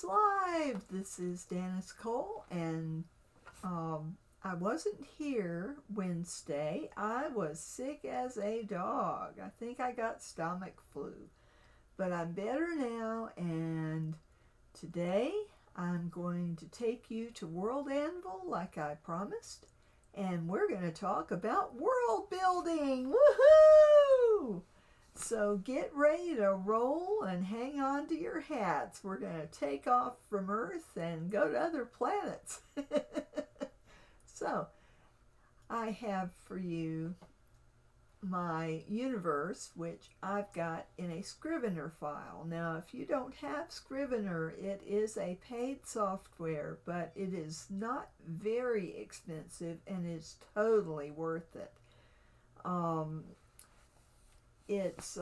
Live. This is Dennis Cole, and I wasn't here Wednesday. I was sick as a dog. I think I got stomach flu, but I'm better now, and today I'm going to take you to World Anvil like I promised, and we're going to talk about world building. Woohoo! So get ready to roll and hang on to your hats. We're going to take off from Earth and go to other planets. So I have for you my universe, which I've got in a Scrivener file. Now, if you don't have Scrivener, it is a paid software, but it is not very expensive and is totally worth it. It's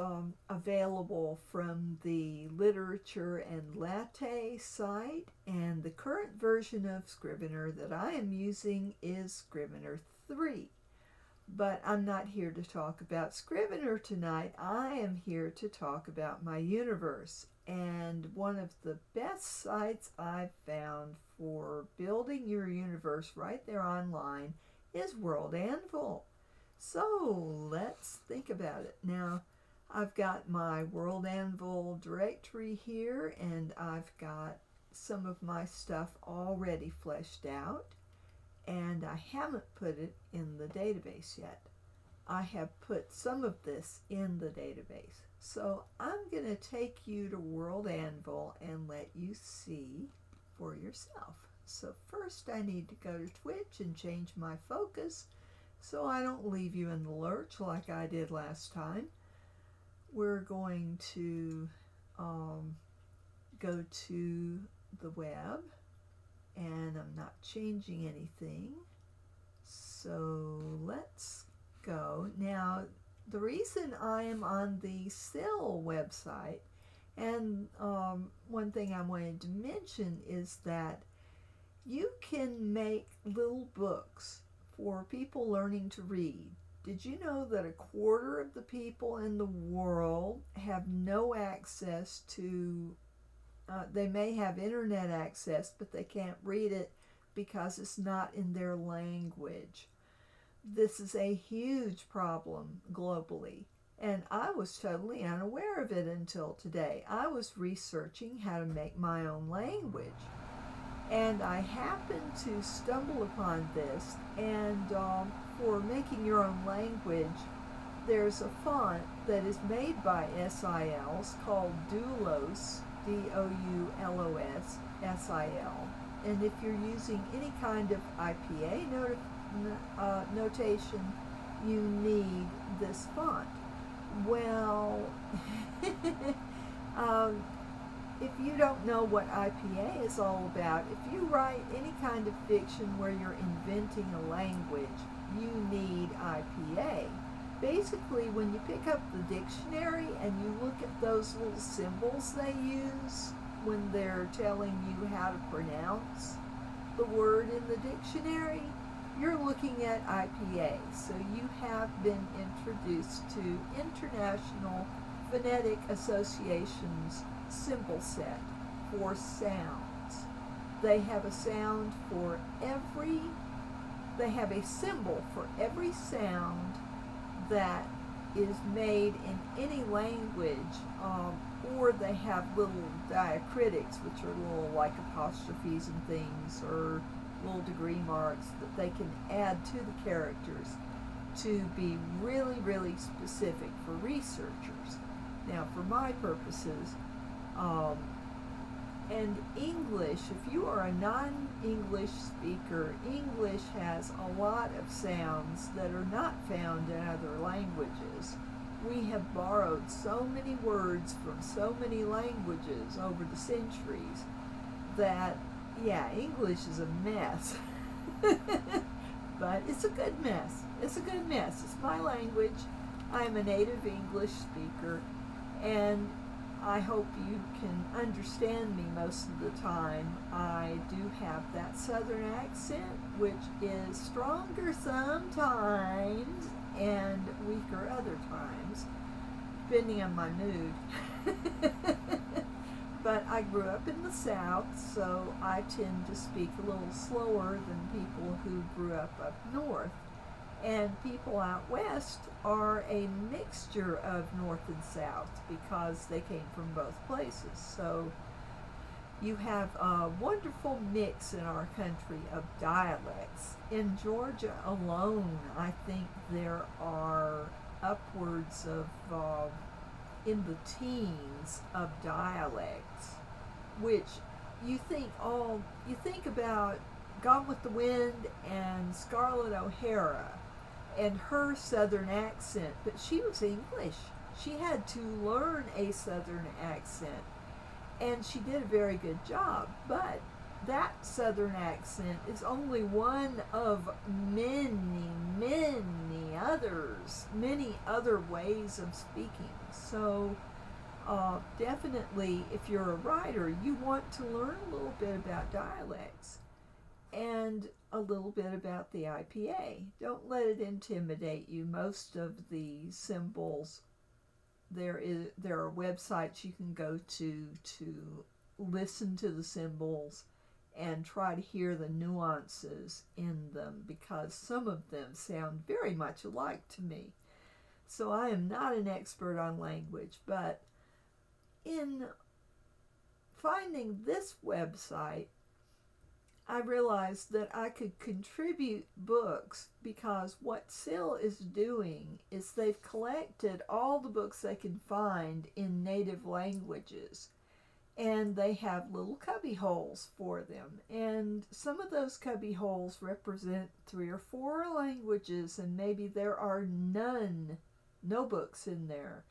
available from the Literature and Latte site, and the current version of Scrivener that I am using is Scrivener 3. But I'm not here to talk about Scrivener tonight. I am here to talk about my universe. And one of the best sites I've found for building your universe right there online is World Anvil. So let's think about it. Now, I've got my World Anvil directory here, and I've got some of my stuff already fleshed out, and I haven't put it in the database yet. I have put some of this in the database. So I'm going to take you to World Anvil and let you see for yourself. So first I need to go to Twitch and change my focus so I don't leave you in the lurch like I did last time. We're going to go to the web, and I'm not changing anything. So let's go. Now, the reason I am on the SIL website, and one thing I wanted to mention is that you can make little books for people learning to read. Did you know that 1/4 of the people in the world have no access to, they may have internet access, but they can't read it because it's not in their language. This is a huge problem globally, and I was totally unaware of it until today. I was researching how to make my own language, and I happened to stumble upon this, and for making your own language, there's a font that is made by SILs called Doulos, Doulos, SIL. And if you're using any kind of IPA notation, you need this font. Well, if you don't know what IPA is all about, if you write any kind of fiction where you're inventing a language, you need IPA. Basically, when you pick up the dictionary and you look at those little symbols they use when they're telling you how to pronounce the word in the dictionary, you're looking at IPA. So you have been introduced to International Phonetic Association's symbol set for sounds. They have a sound for every, they have a symbol for every sound that is made in any language, or they have little diacritics, which are little like apostrophes and things, or little degree marks that they can add to the characters to be really, really specific for researchers. Now, for my purposes, and English, if you are a non-English speaker, English has a lot of sounds that are not found in other languages. We have borrowed so many words from so many languages over the centuries that, yeah, English is a mess. But it's a good mess. It's a good mess. It's my language. I'm a native English speaker, and I hope you can understand me most of the time. I do have that southern accent, which is stronger sometimes and weaker other times, depending on my mood. but I grew up in the South, so I tend to speak a little slower than people who grew up north. And people out west are a mixture of north and south because they came from both places. So you have a wonderful mix in our country of dialects. In Georgia alone, I think there are upwards of in the teens of dialects, which you think about Gone with the Wind and Scarlett O'Hara and her southern accent, but she was English. She had to learn a southern accent, and she did a very good job, but that southern accent is only one of many other ways of speaking. So definitely, if you're a writer, you want to learn a little bit about dialects and a little bit about the IPA. Don't let it intimidate you. Most of the symbols, there are websites you can go to listen to the symbols and try to hear the nuances in them, because some of them sound very much alike to me. So I am not an expert on language, but in finding this website, I realized that I could contribute books, because what SIL is doing is they've collected all the books they can find in native languages, and they have little cubby holes for them, and some of those cubby holes represent 3 or 4 languages, and maybe there are no books in there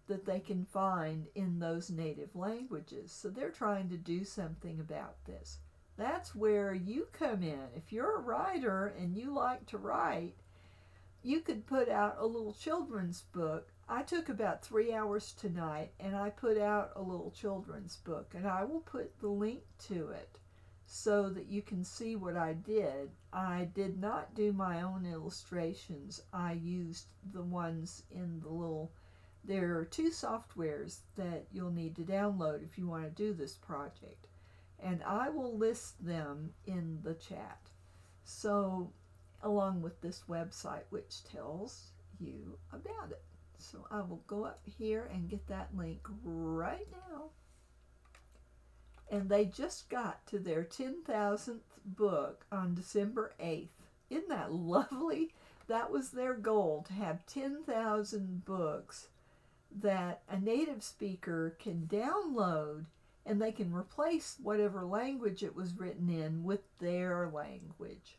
that they can find in those native languages. So they're trying to do something about this. That's where you come in. If you're a writer and you like to write, you could put out a little children's book. I took about 3 hours tonight and I put out a little children's book, and I will put the link to it so that you can see what I did. I did not do my own illustrations. I used the ones in the little, there are 2 softwares that you'll need to download if you want to do this project, and I will list them in the chat. So, along with this website which tells you about it. So I will go up here and get that link right now. And they just got to their 10,000th book on December 8th. Isn't that lovely? That was their goal, to have 10,000 books that a native speaker can download, and they can replace whatever language it was written in with their language.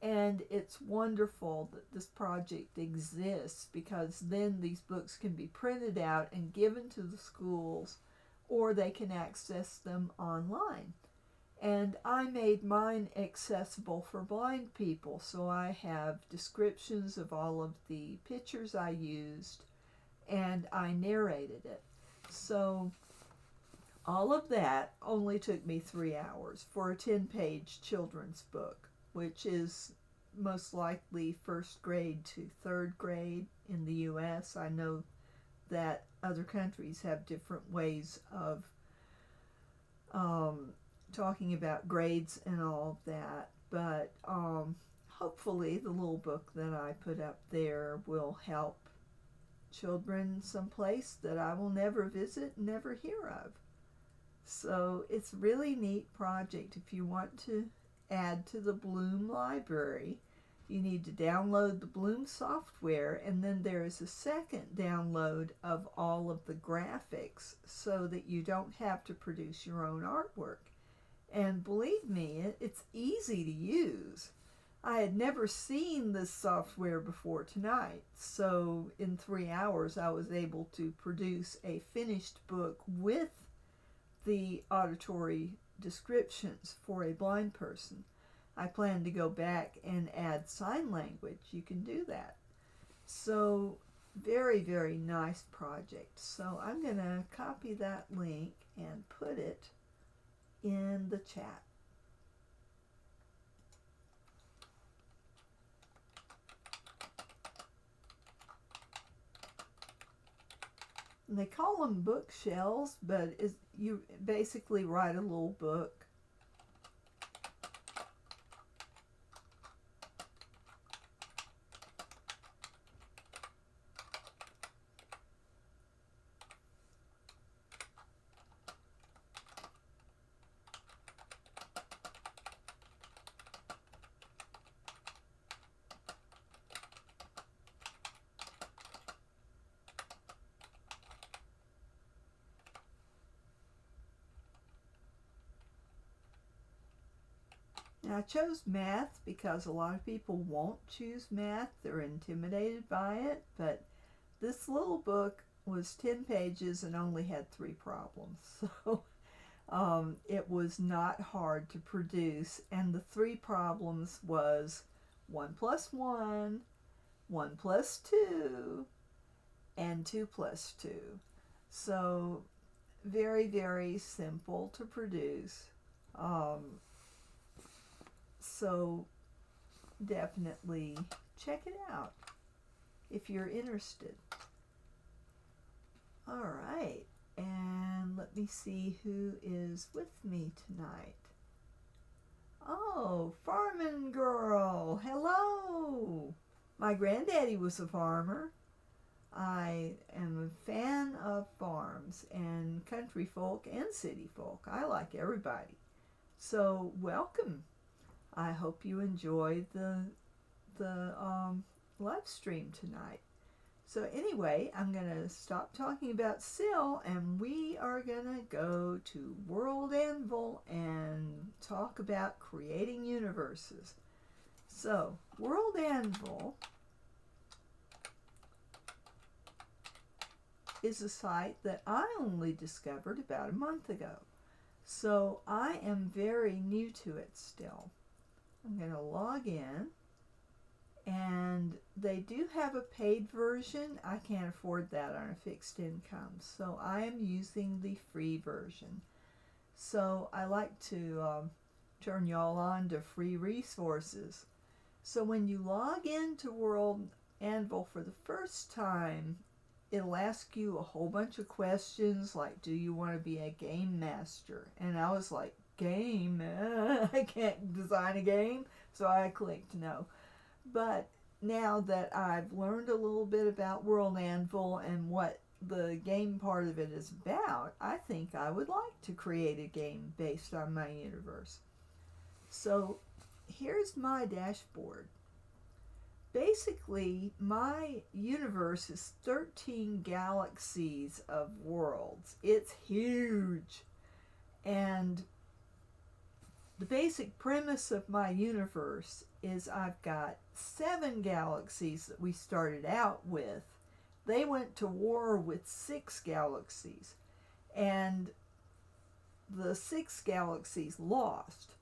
And it's wonderful that this project exists, because then these books can be printed out and given to the schools, or they can access them online. And I made mine accessible for blind people, so I have descriptions of all of the pictures I used, and I narrated it. So all of that only took me 3 hours for a 10-page children's book, which is most likely 1st grade to 3rd grade in the U.S. I know that other countries have different ways of talking about grades and all of that, but hopefully the little book that I put up there will help children someplace that I will never visit, never hear of. So it's a really neat project. If you want to add to the Bloom library, you need to download the Bloom software, and then there is a second download of all of the graphics so that you don't have to produce your own artwork. And believe me, it's easy to use. I had never seen this software before tonight, so in 3 hours I was able to produce a finished book with the auditory descriptions for a blind person. I plan to go back and add sign language. You can do that. So very, very nice project. So I'm going to copy that link and put it in the chat. And they call them bookshells, but you basically write a little book. Now, I chose math because a lot of people won't choose math. They're intimidated by it, but this little book was 10 pages and only had 3 problems. So it was not hard to produce, and the 3 problems was 1 plus 1, 1 plus 2, and 2 plus 2. So very, very simple to produce. So definitely check it out if you're interested. All right, and let me see who is with me tonight. Oh, Farming Girl, hello. My granddaddy was a farmer. I am a fan of farms and country folk and city folk. I like everybody. So welcome. I hope you enjoy the live stream tonight. So anyway, I'm going to stop talking about Syl, and we are going to go to WorldAnvil and talk about creating universes. So WorldAnvil is a site that I only discovered about a month ago. So I am very new to it still. I'm going to log in, and they do have a paid version. I can't afford that on a fixed income, so I am using the free version. So I like to turn y'all on to free resources. So when you log into WorldAnvil for the first time, it'll ask you a whole bunch of questions like, do you want to be a game master? And I was like, game? I can't design a game. So I clicked no. But now that I've learned a little bit about WorldAnvil and what the game part of it is about, I think I would like to create a game based on my universe. So here's my dashboard. Basically, my universe is 13 galaxies of worlds. It's huge. And the basic premise of my universe is I've got 7 galaxies that we started out with. They went to war with 6 galaxies, and the 6 galaxies lost.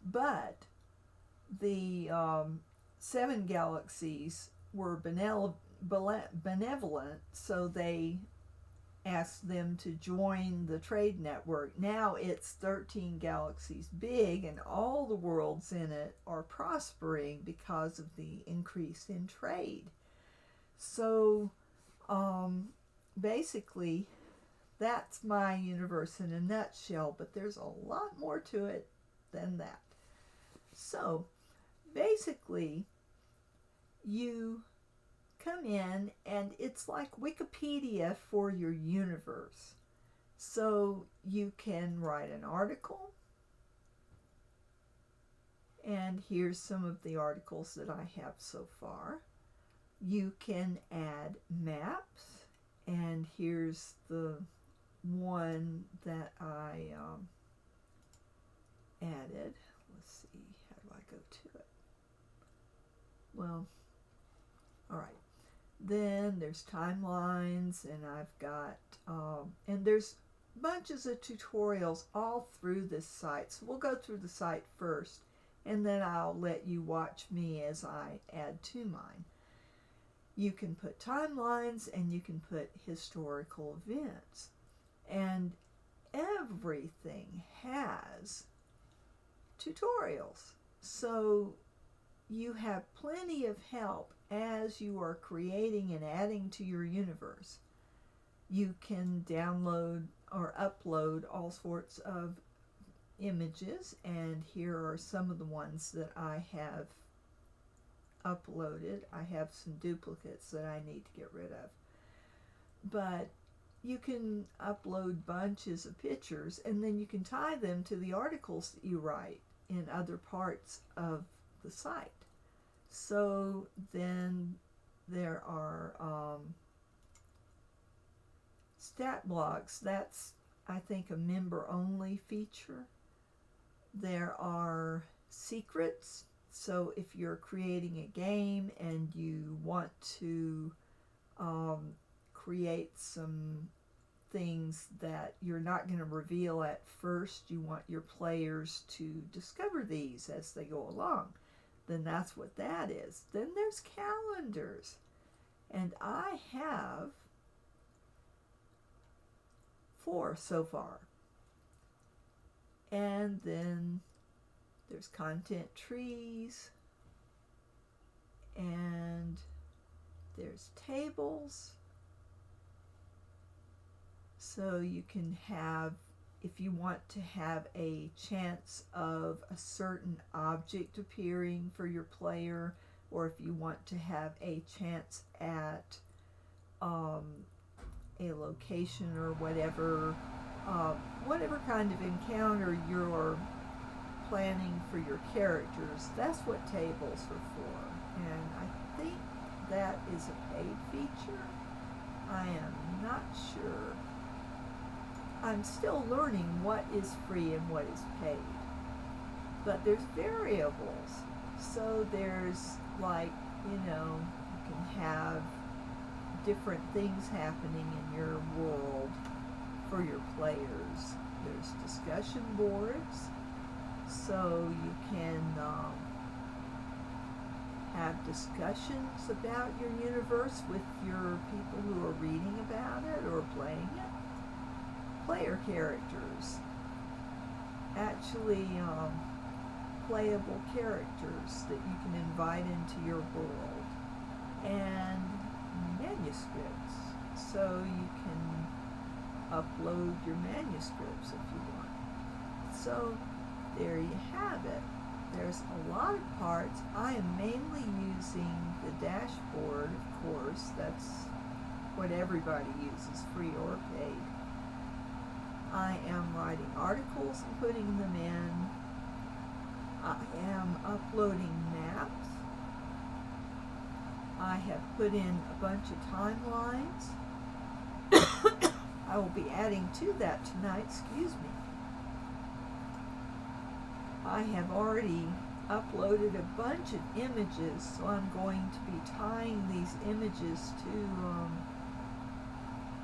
But the 7 galaxies were benevolent, so they asked them to join the trade network. Now it's 13 galaxies big, and all the worlds in it are prospering because of the increase in trade. So basically, that's my universe in a nutshell, but there's a lot more to it than that. So basically, you come in and it's like Wikipedia for your universe. So you can write an article, and here's some of the articles that I have so far. You can add maps, and here's the one that I added. Let's see, how do I go to it? Well, all right. Then there's timelines, and I've got, and there's bunches of tutorials all through this site. So we'll go through the site first, and then I'll let you watch me as I add to mine. You can put timelines, and you can put historical events. And everything has tutorials. So you have plenty of help as you are creating and adding to your universe. You can download or upload all sorts of images, and here are some of the ones that I have uploaded. I have some duplicates that I need to get rid of. But you can upload bunches of pictures, and then you can tie them to the articles that you write in other parts of the site. So then there are stat blocks. That's, I think, a member-only feature. There are secrets. So if you're creating a game and you want to create some things that you're not going to reveal at first, you want your players to discover these as they go along, then that's what that is. Then there's calendars, and I have 4 so far. And then there's content trees, and there's tables. So you can have, if you want to have a chance of a certain object appearing for your player, or if you want to have a chance at a location or whatever, whatever kind of encounter you're planning for your characters, that's what tables are for. And I think that is a paid feature. I am not sure. I'm still learning what is free and what is paid. But there's variables. So there's, like, you can have different things happening in your world for your players. There's discussion boards, so you can have discussions about your universe with your people who are reading about it or playing it. Player characters, actually playable characters that you can invite into your world, and manuscripts, so you can upload your manuscripts if you want. So there you have it. There's a lot of parts. I am mainly using the dashboard, of course. That's what everybody uses, free or paid. I am writing articles and putting them in. I am uploading maps. I have put in a bunch of timelines. I will be adding to that tonight, excuse me. I have already uploaded a bunch of images, so I'm going to be tying these images to,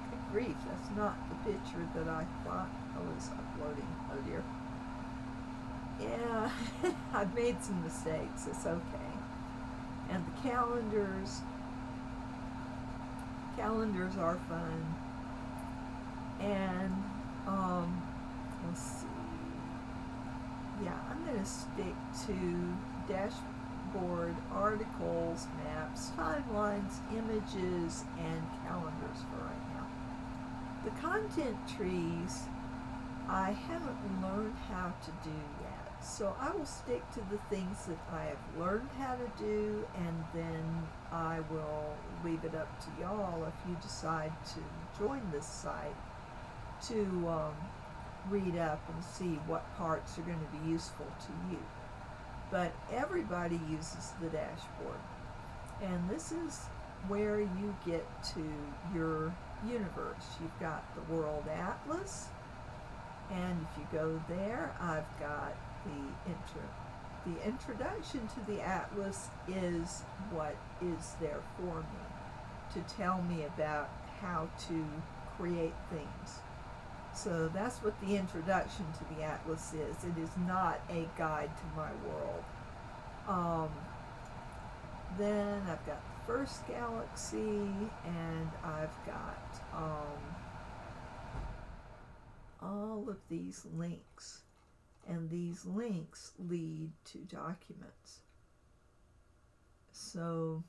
good grief, that's not the picture that I thought I was uploading. Oh dear. Yeah, I've made some mistakes, it's okay. And the calendars are fun. And, let's see. Yeah, I'm going to stick to dashboard, articles, maps, timelines, images, and calendars for right now. The content trees, I haven't learned how to do yet. So I will stick to the things that I have learned how to do, and then I will leave it up to y'all if you decide to join this site to read up and see what parts are going to be useful to you. But everybody uses the dashboard, and this is where you get to your universe. You've got the World Atlas, and if you go there, I've got the introduction to the Atlas is what is there for me, to tell me about how to create things. So that's what the introduction to the Atlas is. It is not a guide to my world. Then I've got the first galaxy, and I've got all of these links. And these links lead to documents. So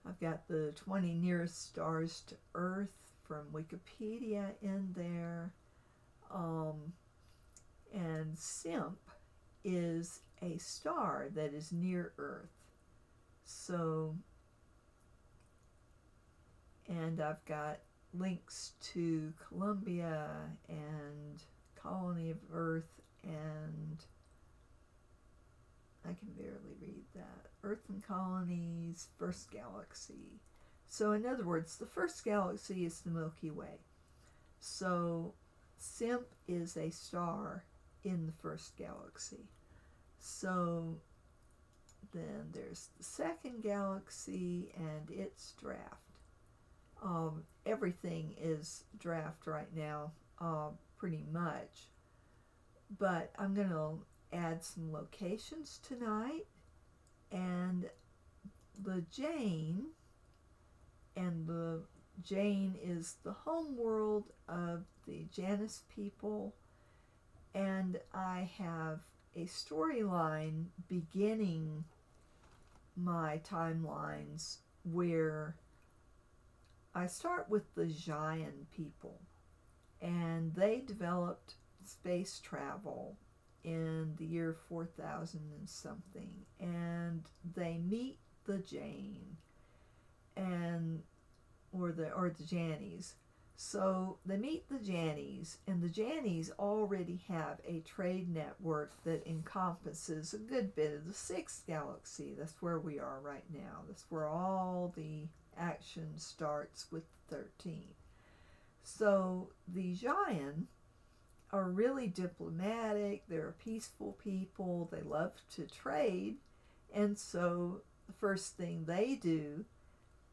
I've got the 20 nearest stars to Earth from Wikipedia in there. And SIMP is a star that is near Earth. So, and I've got links to Columbia and Colony of Earth, and I can barely read that. Earth and Colonies, First Galaxy. So in other words, the first galaxy is the Milky Way. So SIMP is a star in the first galaxy. So then there's the second galaxy and its draft. Everything is draft right now, pretty much. But I'm going to add some locations tonight. And the Jane, and the Jane is the home world of the Janus people. And I have a storyline beginning my timelines where I start with the Giant people, and they developed space travel in the year 4000 and something, and they meet the Jane and or the Jannies. So they meet the Jannies, and the Jannies already have a trade network that encompasses a good bit of the sixth galaxy. That's where we are right now. That's where all the action starts with 13. So the Giant are really diplomatic. They're a peaceful people. They love to trade. And so the first thing they do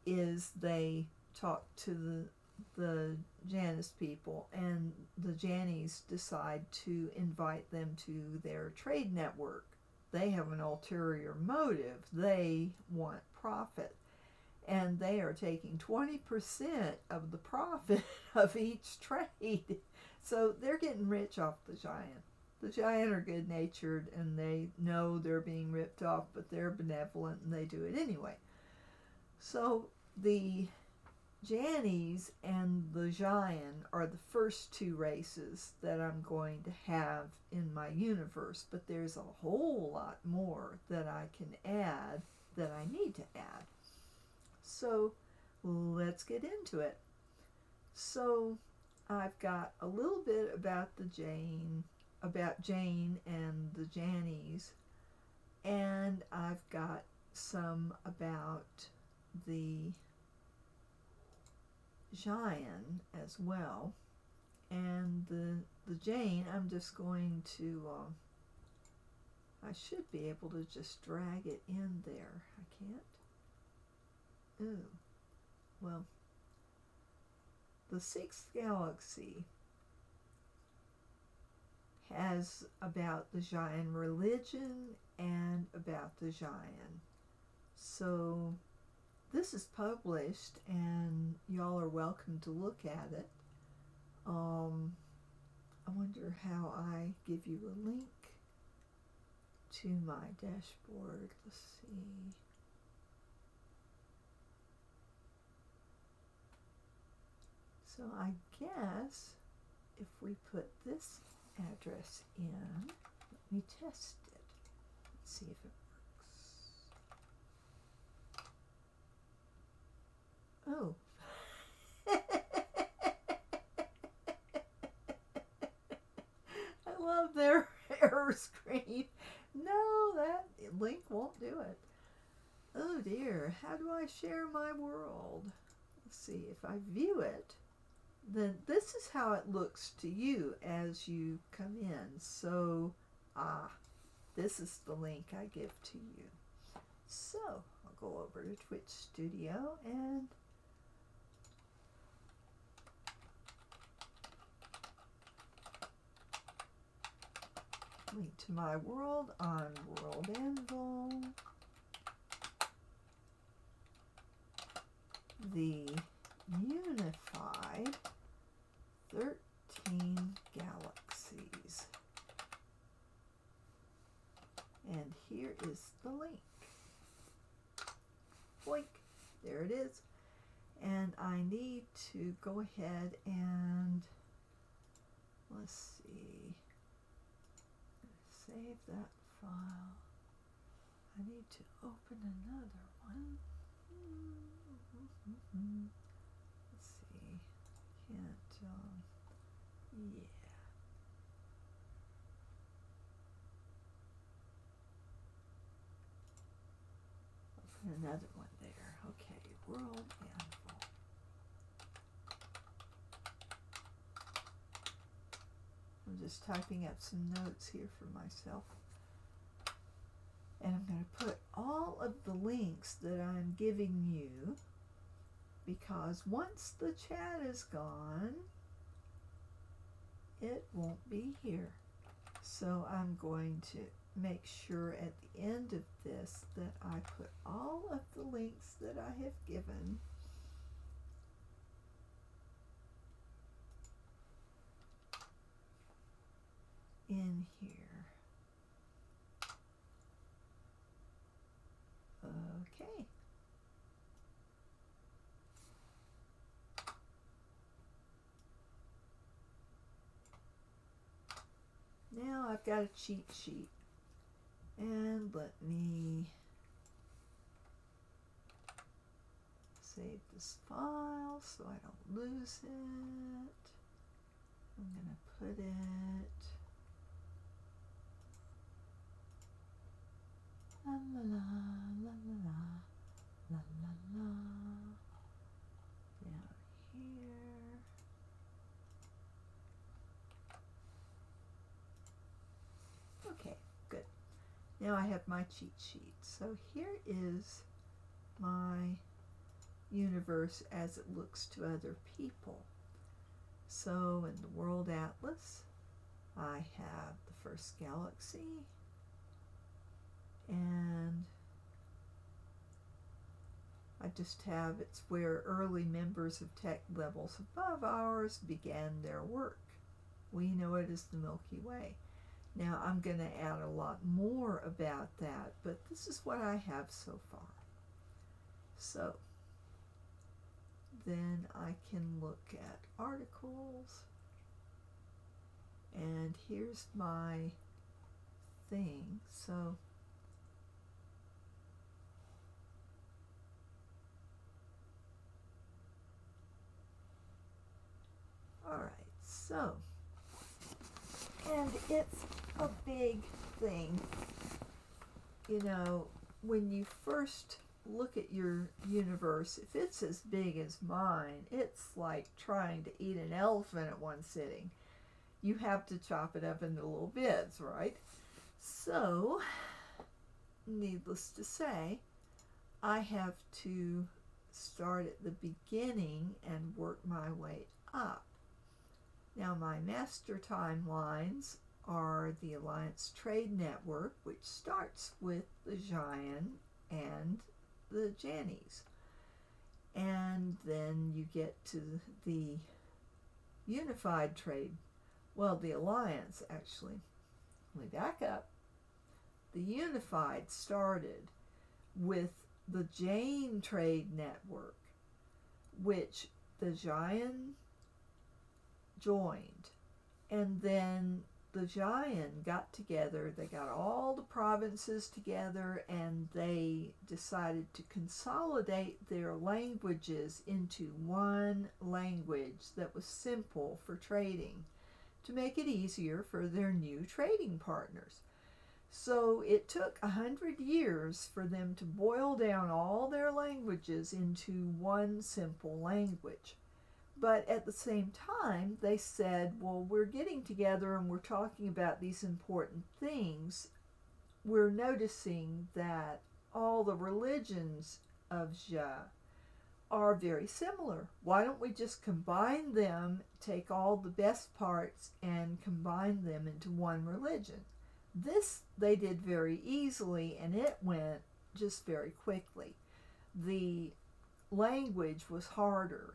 is they talk to the Janus people, and the Jannies decide to invite them to their trade network. They have an ulterior motive. They want profit. And they are taking 20% of the profit of each trade. So they're getting rich off the Giant. The Giant are good-natured, and they know they're being ripped off, but they're benevolent, and they do it anyway. So the Jannies and the Giant are the first two races that I'm going to have in my universe, but there's a whole lot more that I can add that I need to add. So let's get into it. So I've got a little bit about Jane and the Jannies, and I've got some about the Giant as well. And the Jane, I'm just going to, I should be able to just drag it in there. I can't. Ooh, well, the sixth galaxy has about the Giant religion and about the Giant. So this is published, and y'all are welcome to look at it. I wonder how I give you a link to my dashboard. Let's see. So I guess if we put this address in, let me test it. Let's see if it works. Oh. I love their error screen. No, that link won't do it. Oh dear, how do I share my world? Let's see, if I view it, then this is how it looks to you as you come in. So, this is the link I give to you. So, I'll go over to Twitch Studio and link to my world on WorldAnvil. The unified 13 galaxies. And here is the link. Boink. There it is. And I need to go ahead and, let's see, save that file. I need to open another one. Let's see, can't, yeah. Open another one there. Okay, WorldAnvil. I'm just typing up some notes here for myself. And I'm going to put all of the links that I'm giving you, because once the chat is gone, it won't be here. So I'm going to make sure at the end of this that I put all of the links that I have given in here. Okay. Now I've got a cheat sheet. And let me save this file so I don't lose it. I'm going to put it la la la la la la la la la down here. Okay, good. Now I have my cheat sheet. So here is my universe as it looks to other people. So in the World Atlas, I have the first galaxy, and I just have, it's where early members of tech levels above ours began their work. We know it as the Milky Way. Now I'm going to add a lot more about that, but this is what I have so far. So then I can look at articles, and here's my thing. So all right, so, and it's a big thing, you know, when you first look at your universe. If it's as big as mine, it's like trying to eat an elephant at one sitting. You have to chop it up into little bits, right? So, needless to say, I have to start at the beginning and work my way up. Now, my master timelines are the Alliance Trade Network, which starts with the Giant and the Jannies. And then you get to the Unified Trade. Well, the Alliance, actually. Let me back up. The Unified started with the Jane Trade Network, which the Giant joined. And then the Giant got together, they got all the provinces together, and they decided to consolidate their languages into one language that was simple for trading, to make it easier for their new trading partners. So it took 100 years for them to boil down all their languages into one simple language. But at the same time, they said, well, we're getting together and we're talking about these important things. We're noticing that all the religions of Jia are very similar. Why don't we just combine them, take all the best parts and combine them into one religion? This they did very easily, and it went just very quickly. The language was harder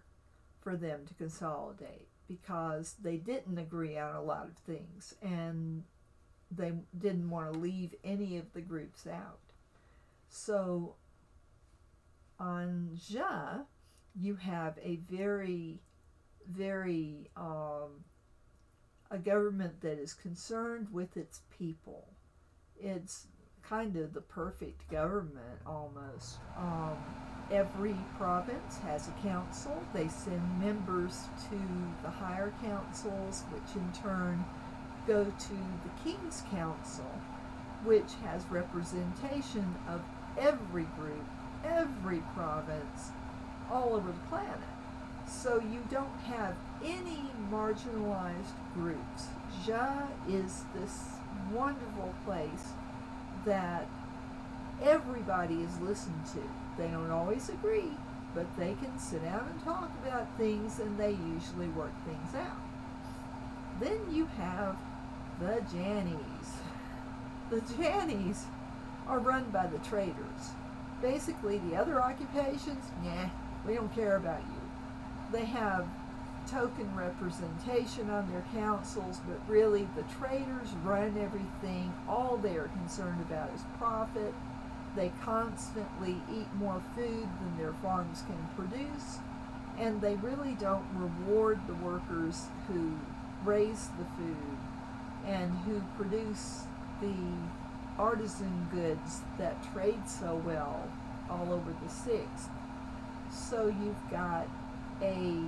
for them to consolidate because they didn't agree on a lot of things, and they didn't want to leave any of the groups out. So on Zha, you have a very a government that is concerned with its people. It's kind of the perfect government almost. Every province has a council. They send members to the higher councils, which in turn go to the King's Council, which has representation of every group, every province, all over the planet. So you don't have any marginalized groups. Zha is this wonderful place that everybody is listened to. They don't always agree, but they can sit down and talk about things, and they usually work things out. Then you have the Jannies. The Jannies are run by the traders. Basically, the other occupations, nah, we don't care about you. They have token representation on their councils, but really the traders run everything. All they are concerned about is profit. They constantly eat more food than their farms can produce, and they really don't reward the workers who raise the food and who produce the artisan goods that trade so well all over the Sixth. So you've got a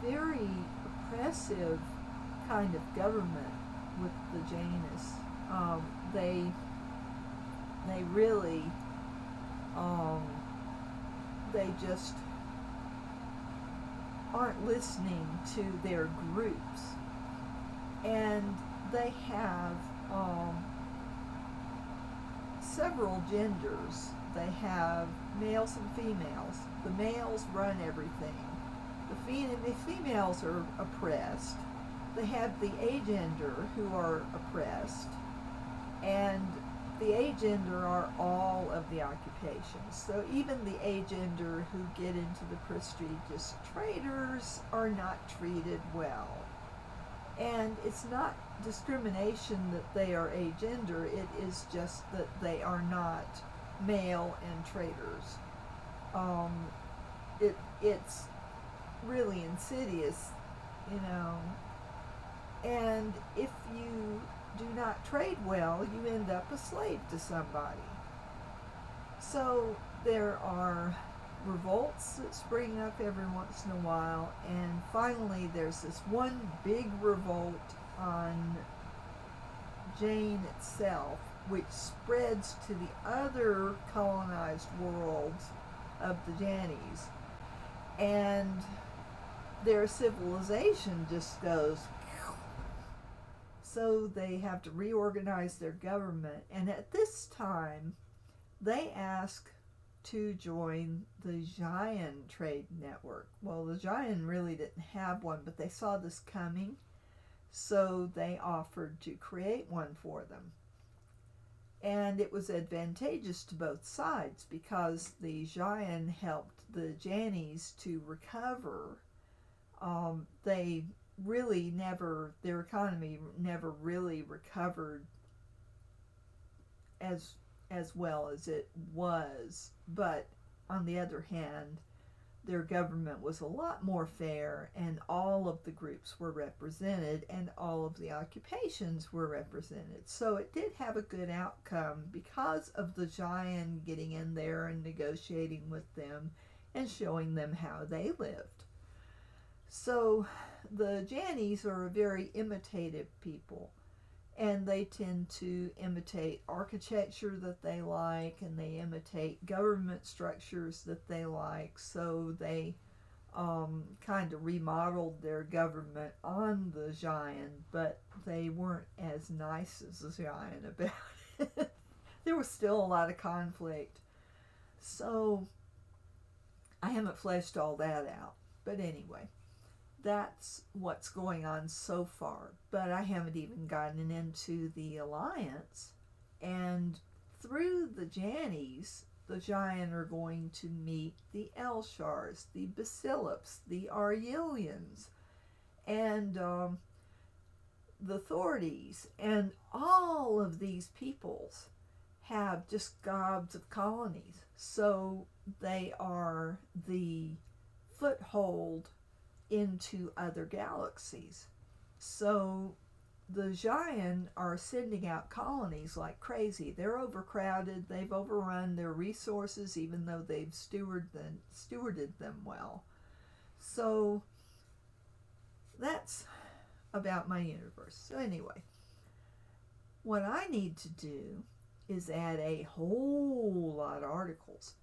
very oppressive kind of government with the Jainists. They really, they just aren't listening to their groups. And they have several genders. They have males and females. The males run everything. The females are oppressed. They have the agender who are oppressed. And the agender are all of the occupations. So even the agender who get into the prestigious traders are not treated well. And it's not discrimination that they are agender, it is just that they are not male and traders. It's really insidious, you know. And if you do not trade well, you end up a slave to somebody. So there are revolts that spring up every once in a while, and finally there's this one big revolt on Jane itself, which spreads to the other colonized worlds of the Jannies, and their civilization just goes. So they have to reorganize their government, and at this time they ask to join the Giant trade network. Well, the Giant really didn't have one, but they saw this coming, so they offered to create one for them. And it was advantageous to both sides because the Giant helped the Jannies to recover. They really never, their economy never really recovered as well as it was, but on the other hand, their government was a lot more fair, and all of the groups were represented, and all of the occupations were represented. So it did have a good outcome because of the Giant getting in there and negotiating with them and showing them how they lived. So the Jannies are a very imitative people, and they tend to imitate architecture that they like, and they imitate government structures that they like. So they kind of remodeled their government on the Giant, but they weren't as nice as the Giant about it. There was still a lot of conflict. So I haven't fleshed all that out. But anyway, that's what's going on so far. But I haven't even gotten into the alliance. And through the Jannies, the Giant are going to meet the Elshars, the Basilips, the Arionians, and the Thordes. And all of these peoples have just gobs of colonies. So they are the foothold into other galaxies. So the Xian are sending out colonies like crazy. They're overcrowded. They've overrun their resources, even though they've stewarded them well. So that's about my universe. So anyway, what I need to do is add a whole lot of articles.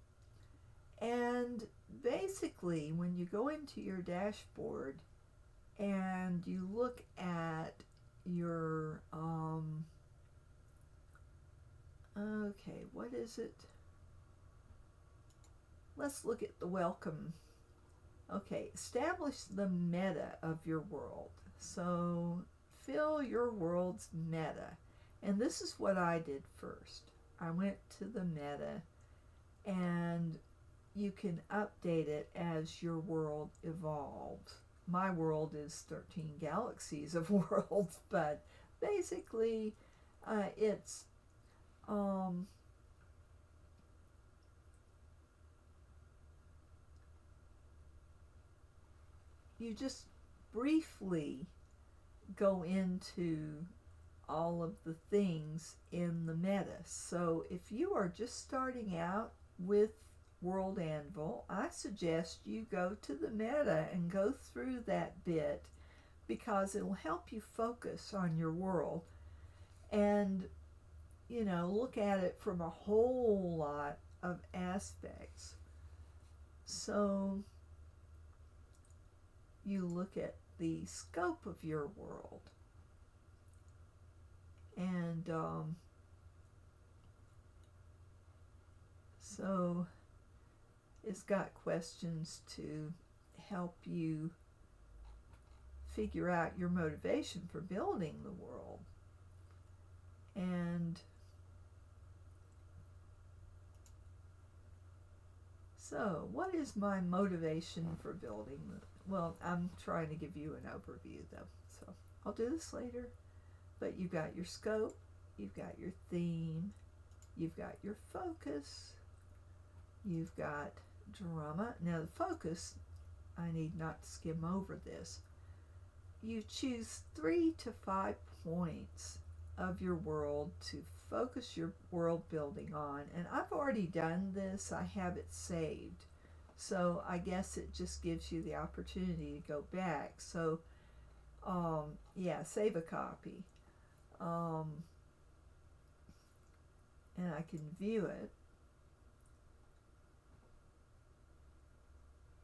And basically, when you go into your dashboard and you look at your, okay, what is it? Let's look at the welcome. Okay, establish the meta of your world. So fill your world's meta. And this is what I did first. I went to the meta, and you can update it as your world evolves. My world is 13 galaxies of worlds, but basically it's you just briefly go into all of the things in the meta. So if you are just starting out with WorldAnvil, I suggest you go to the meta and go through that bit, because it will help you focus on your world and, you know, look at it from a whole lot of aspects. So you look at the scope of your world, and so it's got questions to help you figure out your motivation for building the world. And so what is my motivation for building well, I'm trying to give you an overview though, so I'll do this later. But you've got your scope, you've got your theme, you've got your focus, you've got drama. Now the focus, I need not to skim over this. You choose 3 to 5 points of your world to focus your world building on. And I've already done this. I have it saved. So I guess it just gives you the opportunity to go back. So yeah, save a copy. And I can view it.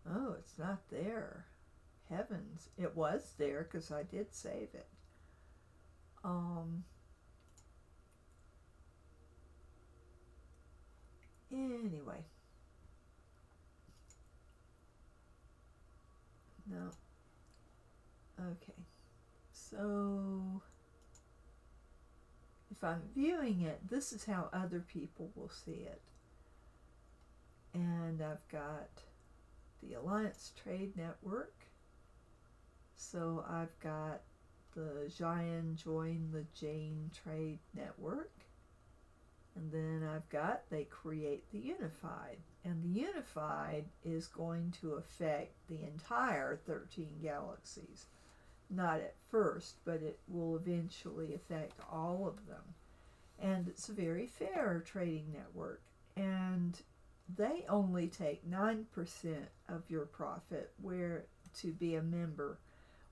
Oh, it's not there. Heavens, it was there because I did save it. Anyway. No. Okay. So if I'm viewing it, this is how other people will see it. And I've got the Alliance Trade Network. So I've got the Xian join the Jane Trade Network. And then I've got they create the Unified. And the Unified is going to affect the entire 13 galaxies. Not at first, but it will eventually affect all of them. And it's a very fair trading network. And they only take 9% of your profit to be a member,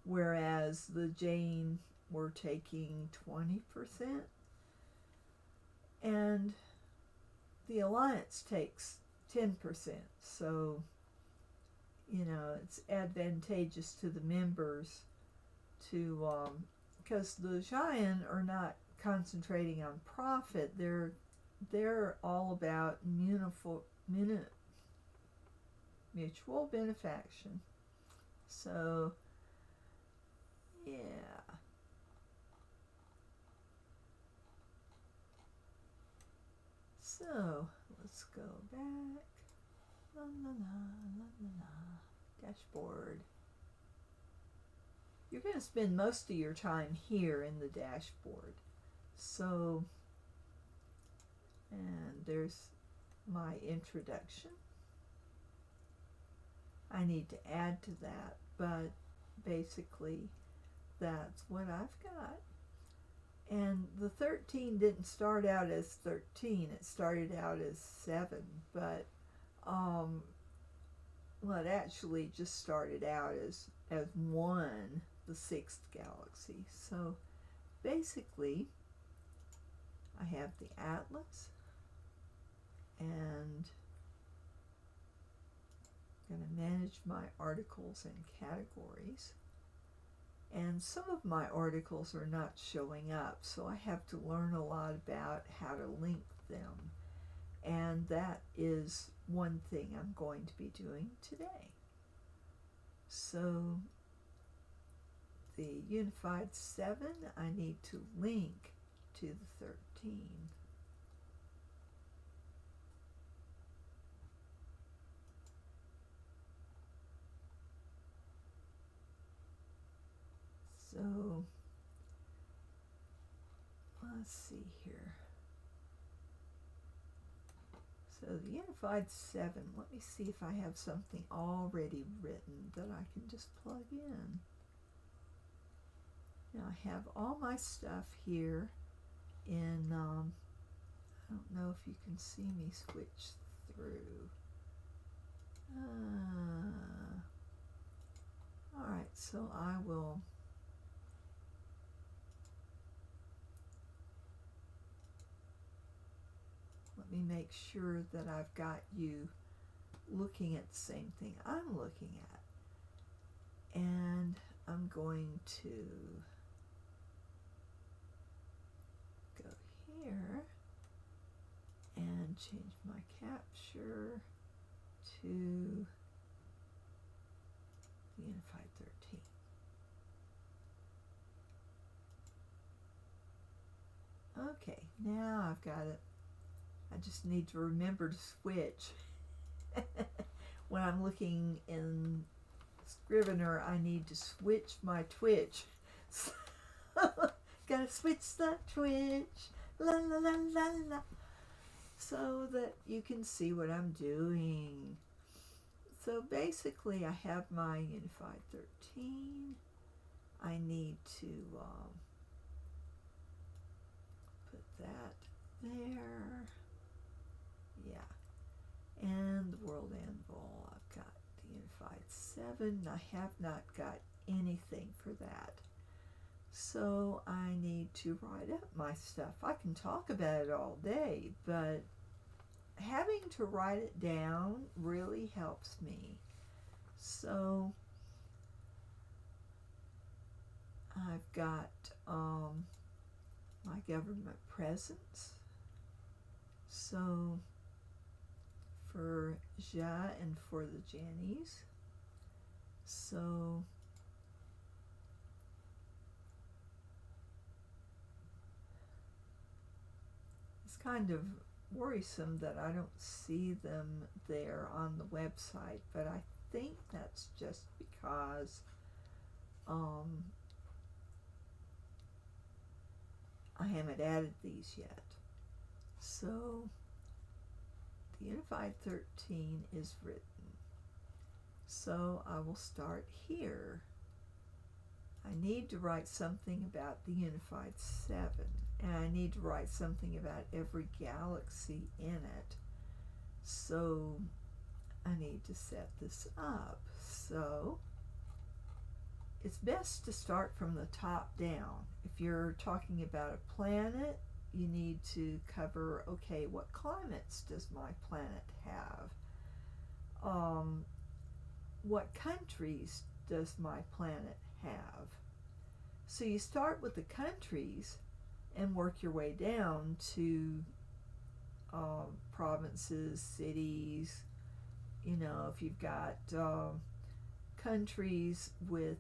whereas the Jane were taking 20%. And the Alliance takes 10%. So, you know, it's advantageous to the members to, because the Xian are not concentrating on profit. They're all about mutual benefaction. So, yeah. So, let's go back. La la la, la la la. Dashboard. You're going to spend most of your time here in the dashboard. So, And there's my introduction. I need to add to that, but basically that's what I've got. And the 13 didn't start out as 13, it started out as 7, but well, it actually just started out as 1, the 6th galaxy. So basically I have the atlas, and I'm going to manage my articles and categories. And some of my articles are not showing up, so I have to learn a lot about how to link them. And that is one thing I'm going to be doing today. So the Unified 7, I need to link to the 13. So let's see here. So the Unified 7, let me see if I have something already written that I can just plug in. Now I have all my stuff here in, I don't know if you can see me switch through. Alright, so I will let me make sure that I've got you looking at the same thing I'm looking at. And I'm going to go here and change my capture to the Unified 13. Okay, now I've got it. I just need to remember to switch. When I'm looking in Scrivener, I need to switch my Twitch. So, gotta switch that Twitch. La la la la la. So that you can see what I'm doing. So basically I have my Unified 13. I need to put that there. Yeah. And the WorldAnvil, I've got the Unified 7. I have not got anything for that. So I need to write up my stuff. I can talk about it all day, but having to write it down really helps me. So I've got my government presence. So for Ja and for the Jannies. So it's kind of worrisome that I don't see them there on the website, but I think that's just because I haven't added these yet. So the Unified 13 is written. So I will start here. I need to write something about the Unified 7, and I need to write something about every galaxy in it. So I need to set this up. So it's best to start from the top down. If you're talking about a planet, you need to cover, okay, what climates does my planet have? What countries does my planet have? So you start with the countries and work your way down to provinces, cities. You know, if you've got countries with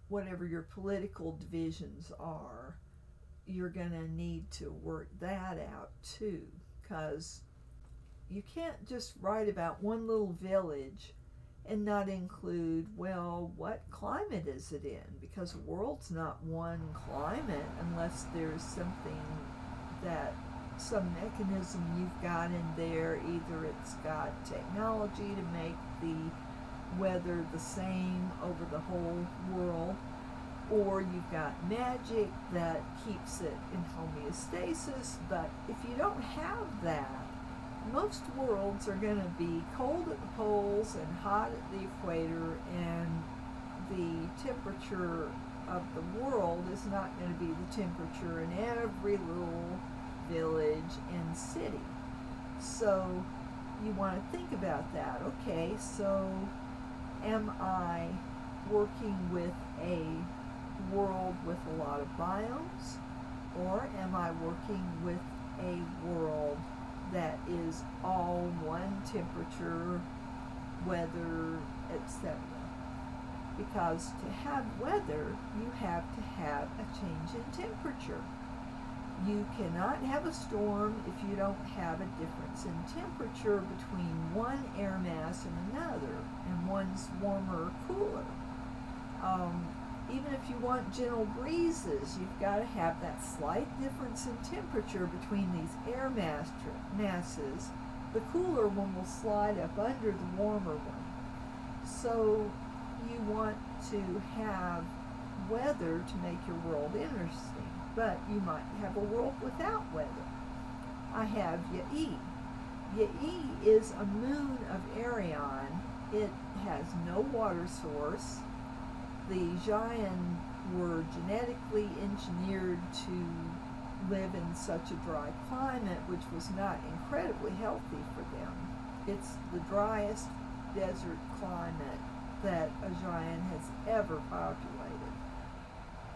whatever your political divisions are, you're going to need to work that out too, because you can't just write about one little village and not include, well, what climate is it in? Because the world's not one climate unless there's something that, some mechanism you've got in there. Either it's got technology to make the weather the same over the whole world, or you've got magic that keeps it in homeostasis. But if you don't have that, most worlds are going to be cold at the poles and hot at the equator, and the temperature of the world is not going to be the temperature in every little village and city. So you want to think about that. Okay, so am I working with a world with a lot of biomes, or am I working with a world that is all one temperature, weather, etc.? Because to have weather, you have to have a change in temperature. You cannot have a storm if you don't have a difference in temperature between one air mass and another, and one's warmer or cooler. Even if you want gentle breezes, you've got to have that slight difference in temperature between these air masses. The cooler one will slide up under the warmer one. So you want to have weather to make your world interesting, but you might have a world without weather. I have Yai. Yai is a moon of Arion. It has no water source. The Giants were genetically engineered to live in such a dry climate, which was not incredibly healthy for them. It's the driest desert climate that a giant has ever populated.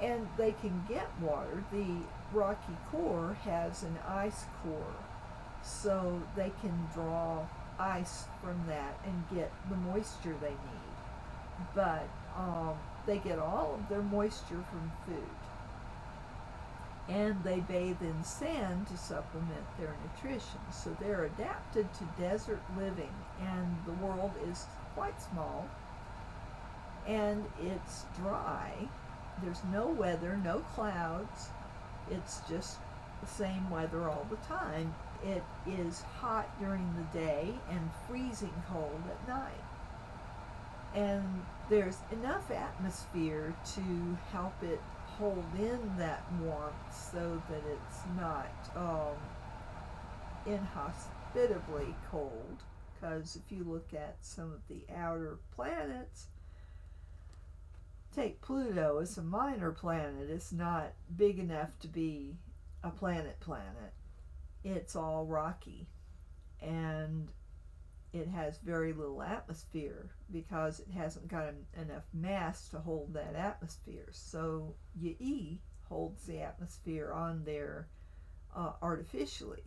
And they can get water. The rocky core has an ice core, so they can draw ice from that and get the moisture they need. But they get all of their moisture from food. And they bathe in sand to supplement their nutrition. So they're adapted to desert living, and the world is quite small, and it's dry. There's no weather, no clouds. It's just the same weather all the time. It is hot during the day and freezing cold at night. And there's enough atmosphere to help it hold in that warmth so that it's not inhospitably cold. Because if you look at some of the outer planets, take Pluto, it's a minor planet. It's not big enough to be a planet. It's all rocky, and it has very little atmosphere because it hasn't got enough mass to hold that atmosphere. So Yai holds the atmosphere on there artificially,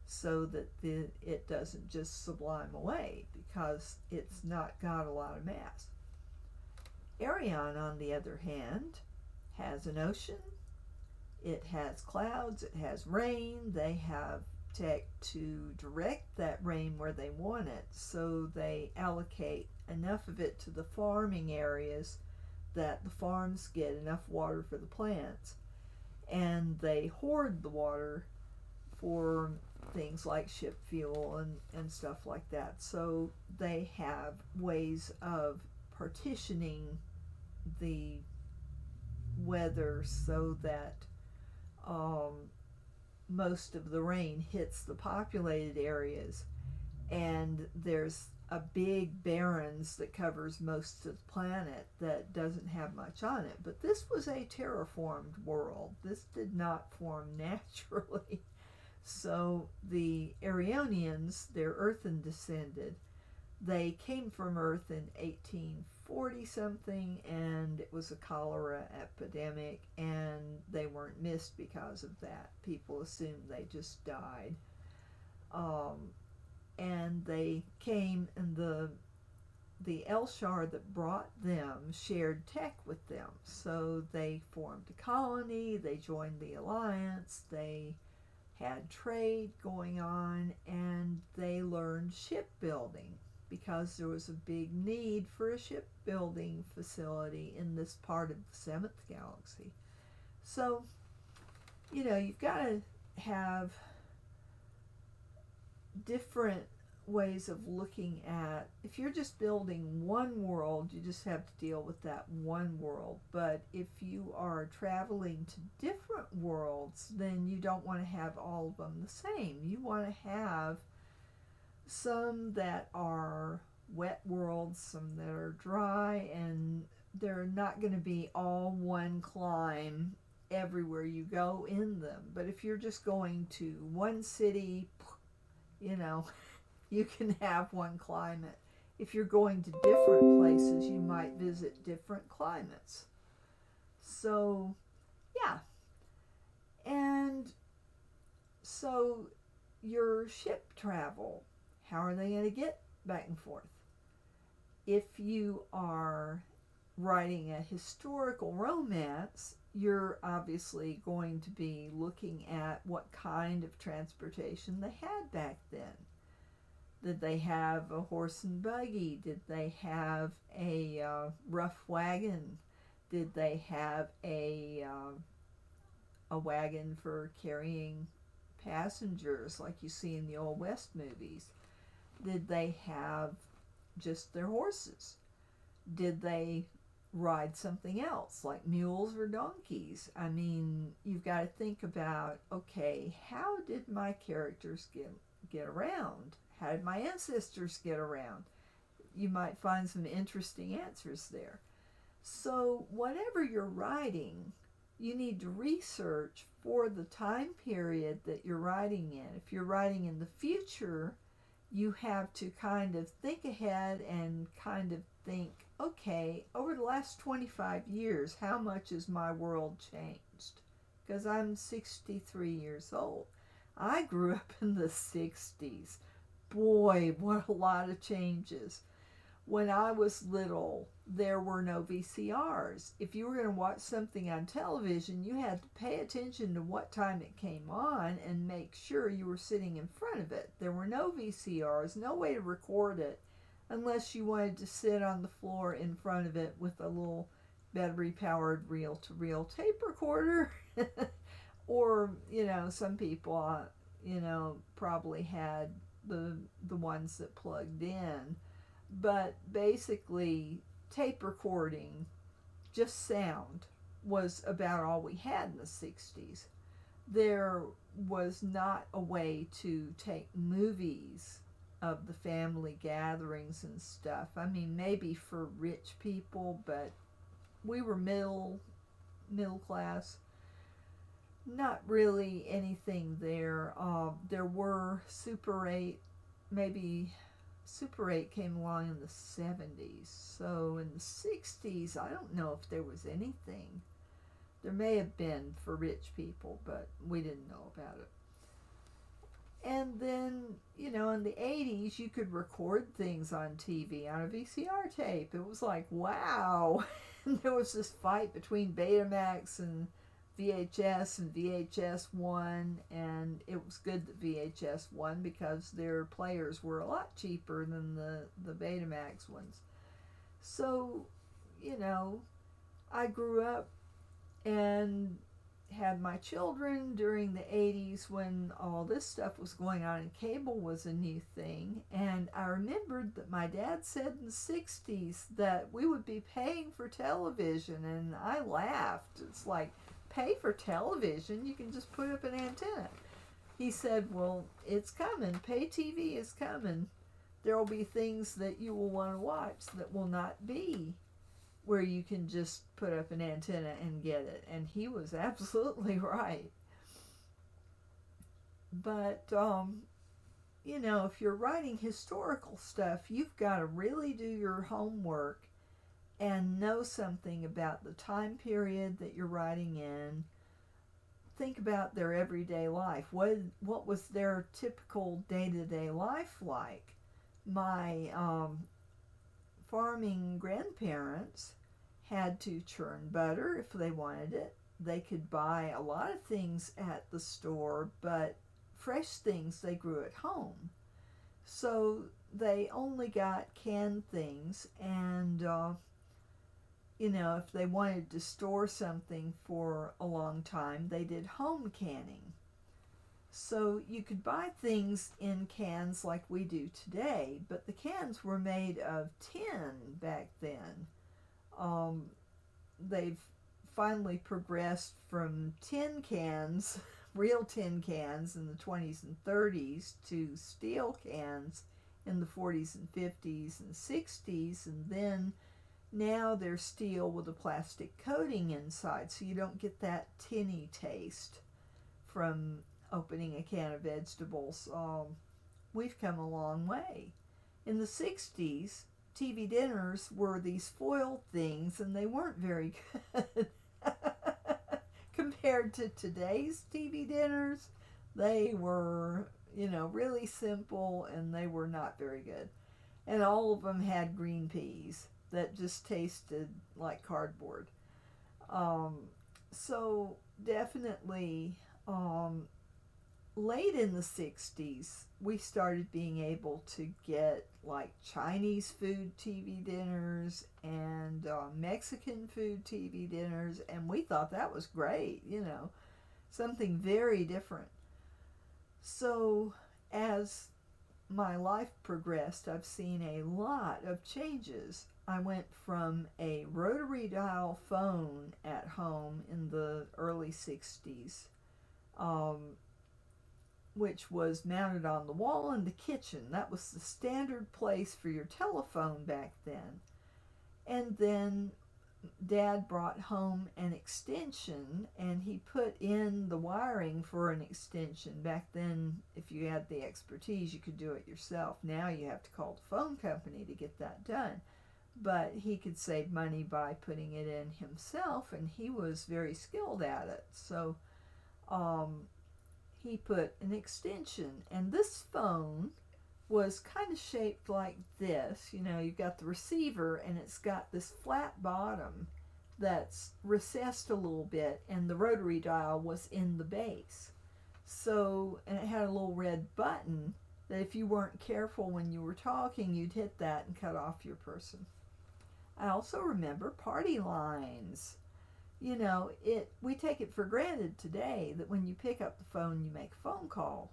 so that it doesn't just sublime away because it's not got a lot of mass. Arion, on the other hand, has an ocean. It has clouds. It has rain. They have tech to direct that rain where they want it, so they allocate enough of it to the farming areas that the farms get enough water for the plants, and they hoard the water for things like ship fuel and stuff like that. So they have ways of partitioning the weather so that most of the rain hits the populated areas, and there's a big barrens that covers most of the planet that doesn't have much on it. But this was a terraformed world. This did not form naturally. So the Arionians, they're earthen descended. They came from Earth in 1840 something, and it was a cholera epidemic, and they weren't missed because of that. People assumed they just died. And they came, and the Elshar that brought them shared tech with them. So they formed a colony, they joined the alliance, they had trade going on, and they learned shipbuilding. because there was a big need for a shipbuilding facility in this part of the seventh galaxy. So, you've got to have different ways of looking at. If you're just building one world, you just have to deal with that one world. But if you are traveling to different worlds, then you don't want to have all of them the same. You want to have some that are wet worlds, some that are dry, and they're not going to be all one clime everywhere you go in them. But if you're just going to one city, you can have one climate. If you're going to different places, you might visit different climates. So, yeah. And so your ship travel, how are they going to get back and forth? If you are writing a historical romance, you're obviously going to be looking at what kind of transportation they had back then. Did they have a horse and buggy? Did they have a rough wagon? Did they have a wagon for carrying passengers like you see in the Old West movies? Did they have just their horses? Did they ride something else like mules or donkeys? I mean, you've got to think about, okay, how did my characters get around? How did my ancestors get around? You might find some interesting answers there. So whatever you're writing, you need to research for the time period that you're writing in. If you're writing in the future, you have to kind of think ahead and kind of think, okay, over the last 25 years, how much has my world changed? Because I'm 63 years old. I grew up in the 60s. Boy, what a lot of changes. When I was little, there were no VCRs. If you were going to watch something on television, you had to pay attention to what time it came on and make sure you were sitting in front of it. There were no VCRs, no way to record it, unless you wanted to sit on the floor in front of it with a little battery-powered reel-to-reel tape recorder. Or, some people, probably had the ones that plugged in. But basically, tape recording, just sound, was about all we had in the 60s. There was not a way to take movies of the family gatherings and stuff. I mean, maybe for rich people, but we were middle class. Not really anything there. There were Super 8, maybe Super 8 came along in the 70s. So in the 60s, I don't know if there was anything. There may have been for rich people, but we didn't know about it. And then, in the 80s, you could record things on TV on a VCR tape. It was like, wow. And there was this fight between Betamax and VHS and VHS won, and it was good that VHS won because their players were a lot cheaper than the Betamax ones. So, I grew up and had my children during the 80s when all this stuff was going on and cable was a new thing. And I remembered that my dad said in the 60s that we would be paying for television, and I laughed. It's like, pay for television? You can just put up an antenna. He said, well, it's coming. Pay TV is coming. There will be things that you will want to watch that will not be where you can just put up an antenna and get it. And he was absolutely right. But, if you're writing historical stuff, you've got to really do your homework and know something about the time period that you're writing in. Think about their everyday life. What was their typical day-to-day life like? My farming grandparents had to churn butter if they wanted it. They could buy a lot of things at the store, but fresh things they grew at home. So they only got canned things, and if they wanted to store something for a long time, they did home canning. So you could buy things in cans like we do today, but the cans were made of tin back then. They've finally progressed from tin cans, real tin cans in the 20s and 30s, to steel cans in the 40s and 50s and 60s, and then now they're steel with a plastic coating inside, so you don't get that tinny taste from opening a can of vegetables. We've come a long way. In the 60s, TV dinners were these foiled things, and they weren't very good. Compared to today's TV dinners, they were, really simple, and they were not very good. And all of them had green peas that just tasted like cardboard. So definitely, late in the 60s, we started being able to get like Chinese food TV dinners and Mexican food TV dinners, and we thought that was great, something very different. So as my life progressed, I've seen a lot of changes. I went from a rotary dial phone at home in the early 60s, which was mounted on the wall in the kitchen. That was the standard place for your telephone back then. And then Dad brought home an extension, and he put in the wiring for an extension. Back then, if you had the expertise, you could do it yourself. Now you have to call the phone company to get that done. But he could save money by putting it in himself, and he was very skilled at it. So he put an extension, and this phone was kind of shaped like this. You've got the receiver, and it's got this flat bottom that's recessed a little bit, and the rotary dial was in the base. So, and it had a little red button that if you weren't careful when you were talking, you'd hit that and cut off your person. I also remember party lines. We take it for granted today that when you pick up the phone, you make a phone call,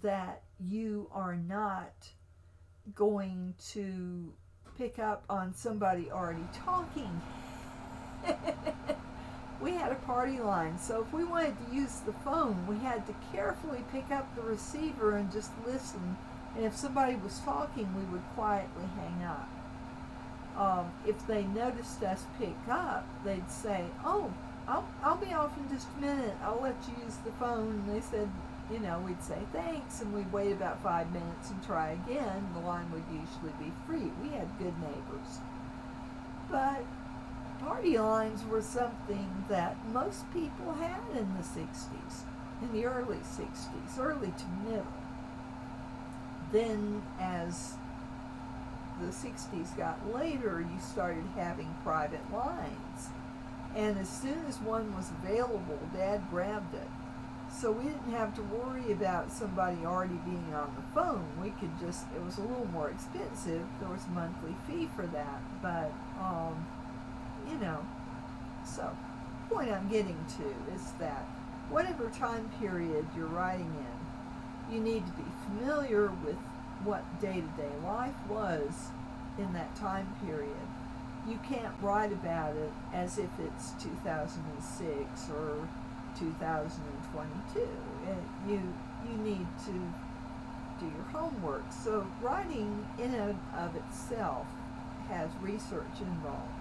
that you are not going to pick up on somebody already talking. We had a party line, so if we wanted to use the phone, we had to carefully pick up the receiver and just listen, and if somebody was talking, we would quietly hang up. If they noticed us pick up, they'd say, "Oh, I'll be off in just a minute. I'll let you use the phone." And they said, we'd say thanks, and we'd wait about 5 minutes and try again. The line would usually be free. We had good neighbors. But party lines were something that most people had in the 60s, in the early 60s, early to middle. Then as the 60s got later, you started having private lines. And as soon as one was available, Dad grabbed it. So we didn't have to worry about somebody already being on the phone. We could just, it was a little more expensive. There was a monthly fee for that. But, so the point I'm getting to is that whatever time period you're writing in, you need to be familiar with what day-to-day life was in that time period. You can't write about it as if it's 2006 or 2022. You need to do your homework. So writing in and of itself has research involved.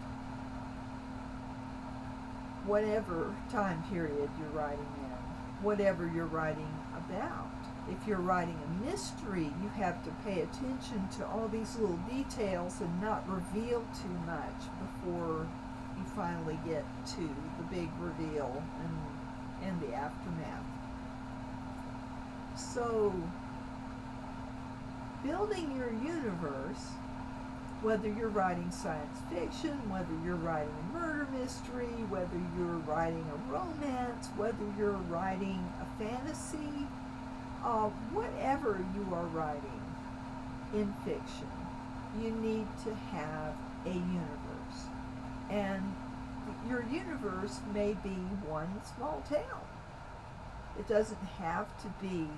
Whatever time period you're writing in, whatever you're writing about. If you're writing a mystery, you have to pay attention to all these little details and not reveal too much before you finally get to the big reveal and the aftermath. So, building your universe, whether you're writing science fiction, whether you're writing a murder mystery, whether you're writing a romance, whether you're writing a fantasy, whatever you are writing, in fiction, you need to have a universe. And your universe may be one small town. It doesn't have to be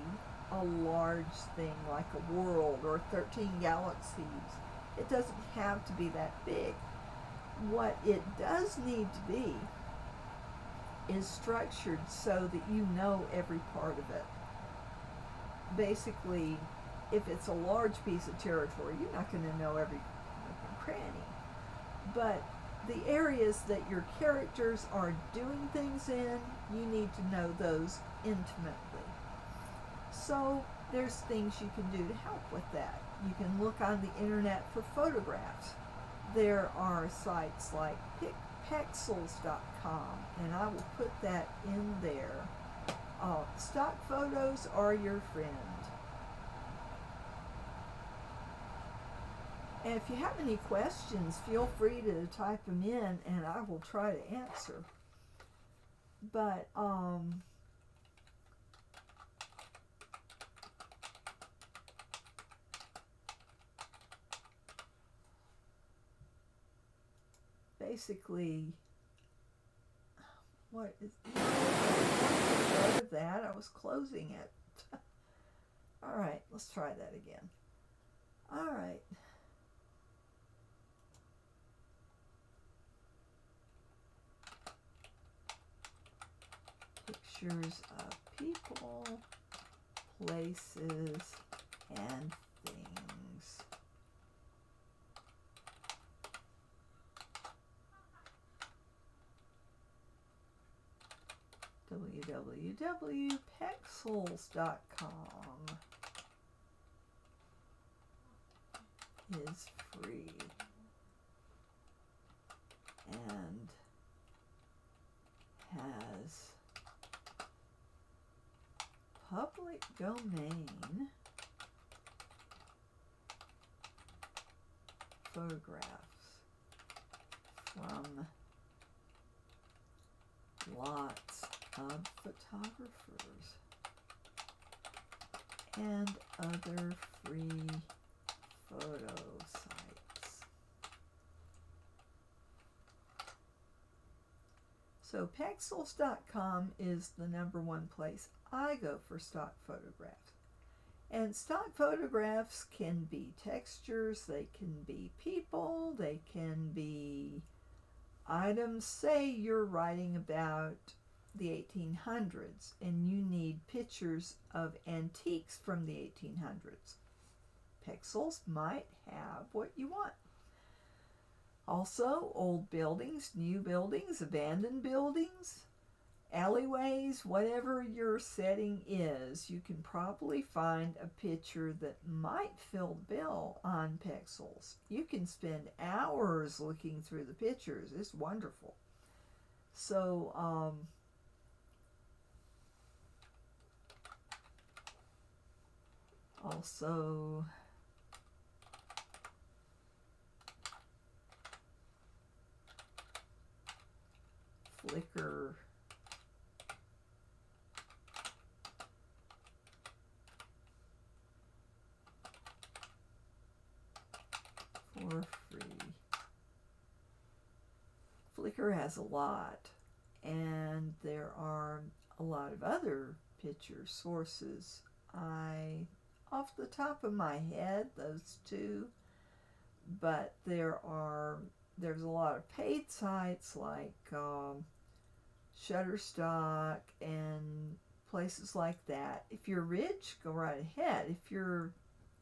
a large thing like a world or 13 galaxies. It doesn't have to be that big. What it does need to be is structured so that you know every part of it. Basically, if it's a large piece of territory, you're not going to know every cranny. But the areas that your characters are doing things in, you need to know those intimately. So there's things you can do to help with that. You can look on the internet for photographs. There are sites like pixels.com, and I will put that in there. Stock photos are your friend. And if you have any questions, feel free to type them in and I will try to answer. But basically, what is go to that? I was closing it. All right, let's try that again. All right. Pictures of people, places, and things. www.pexels.com is free and has public domain photographs from lots of photographers and other free photo sites. So Pexels.com is the #1 place I go for stock photographs. And stock photographs can be textures, they can be people, they can be items. Say you're writing about the 1800s and you need pictures of antiques from the 1800s. Pexels might have what you want. Also, old buildings, new buildings, abandoned buildings, alleyways, whatever your setting is, you can probably find a picture that might fill the bill on Pexels. You can spend hours looking through the pictures. It's wonderful. So, also, Flickr for free. Flickr has a lot, and there are a lot of other picture sources. Off the top of my head, those two, but there's a lot of paid sites like Shutterstock and places like that. If you're rich, go right ahead. If you're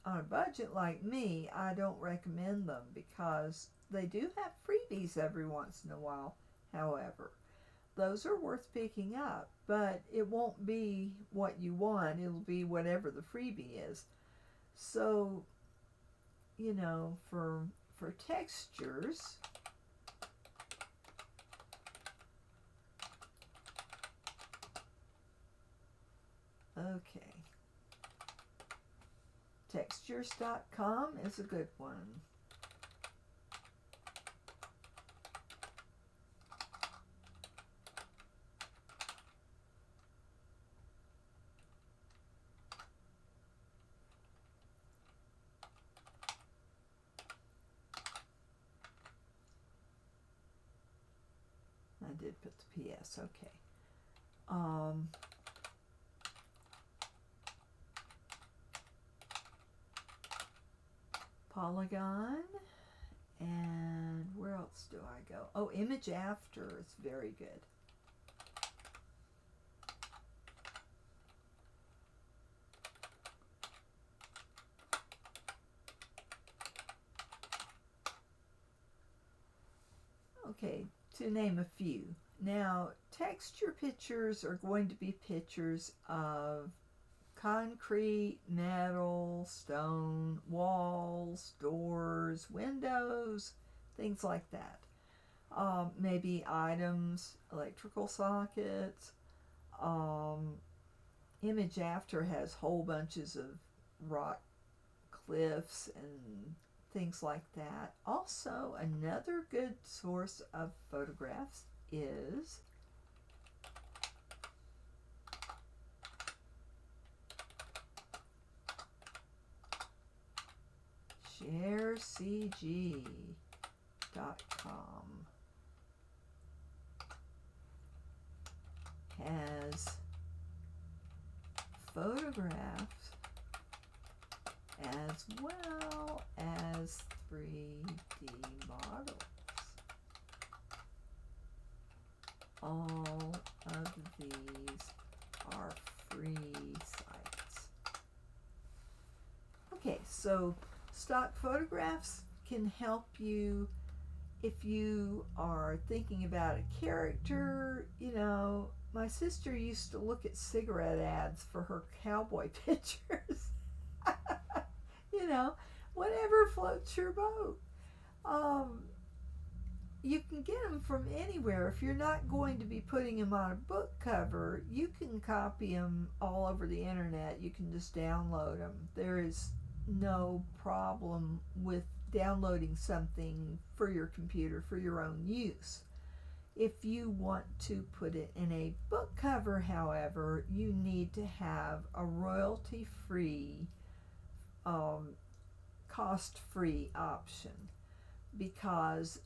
on a budget like me, I don't recommend them because they do have freebies every once in a while. However, those are worth picking up, but it won't be what you want. It'll be whatever the freebie is. So, you know, for textures, okay, textures.com is a good one. did put the PS. Okay. Polygon. And where else do I go? Oh, image after is very good. Okay, to name a few. Now, texture pictures are going to be pictures of concrete, metal, stone, walls, doors, windows, things like that. Maybe items, electrical sockets. Image after has whole bunches of rock cliffs and things like that. Also, another good source of photographs is sharecg.com. Has photographs as well as 3D models. All of these are free sites. Okay, so stock photographs can help you if you are thinking about a character. You know, my sister used to look at cigarette ads for her cowboy pictures. You know, whatever floats your boat. You can get them from anywhere. If you're not going to be putting them on a book cover, you can copy them all over the internet. You can just download them. There is no problem with downloading something for your computer for your own use. If you want to put it in a book cover, however, you need to have a royalty-free, cost-free option, because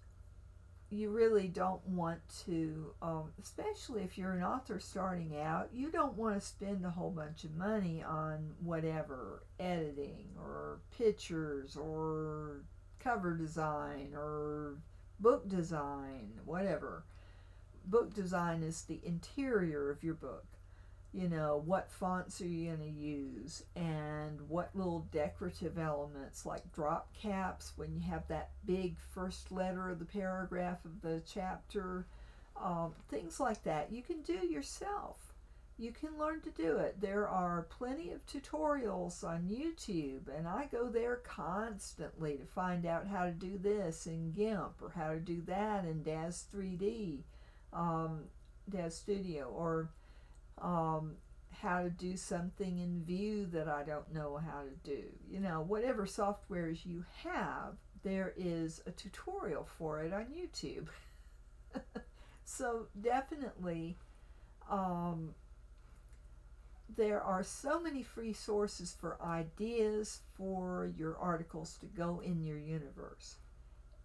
you really don't want to, especially if you're an author starting out, you don't want to spend a whole bunch of money on whatever, editing or pictures or cover design or book design, whatever. Book design is the interior of your book. You know, what fonts are you going to use, and what little decorative elements like drop caps when you have that big first letter of the paragraph of the chapter, things like that you can do yourself. You can learn to do it. There are plenty of tutorials on YouTube, and I go there constantly to find out how to do this in GIMP or how to do that in DAZ 3D, DAZ Studio, or how to do something in Vue that I don't know how to do. You know, whatever softwares you have, there is a tutorial for it on YouTube. So definitely, there are so many free sources for ideas for your articles to go in your universe.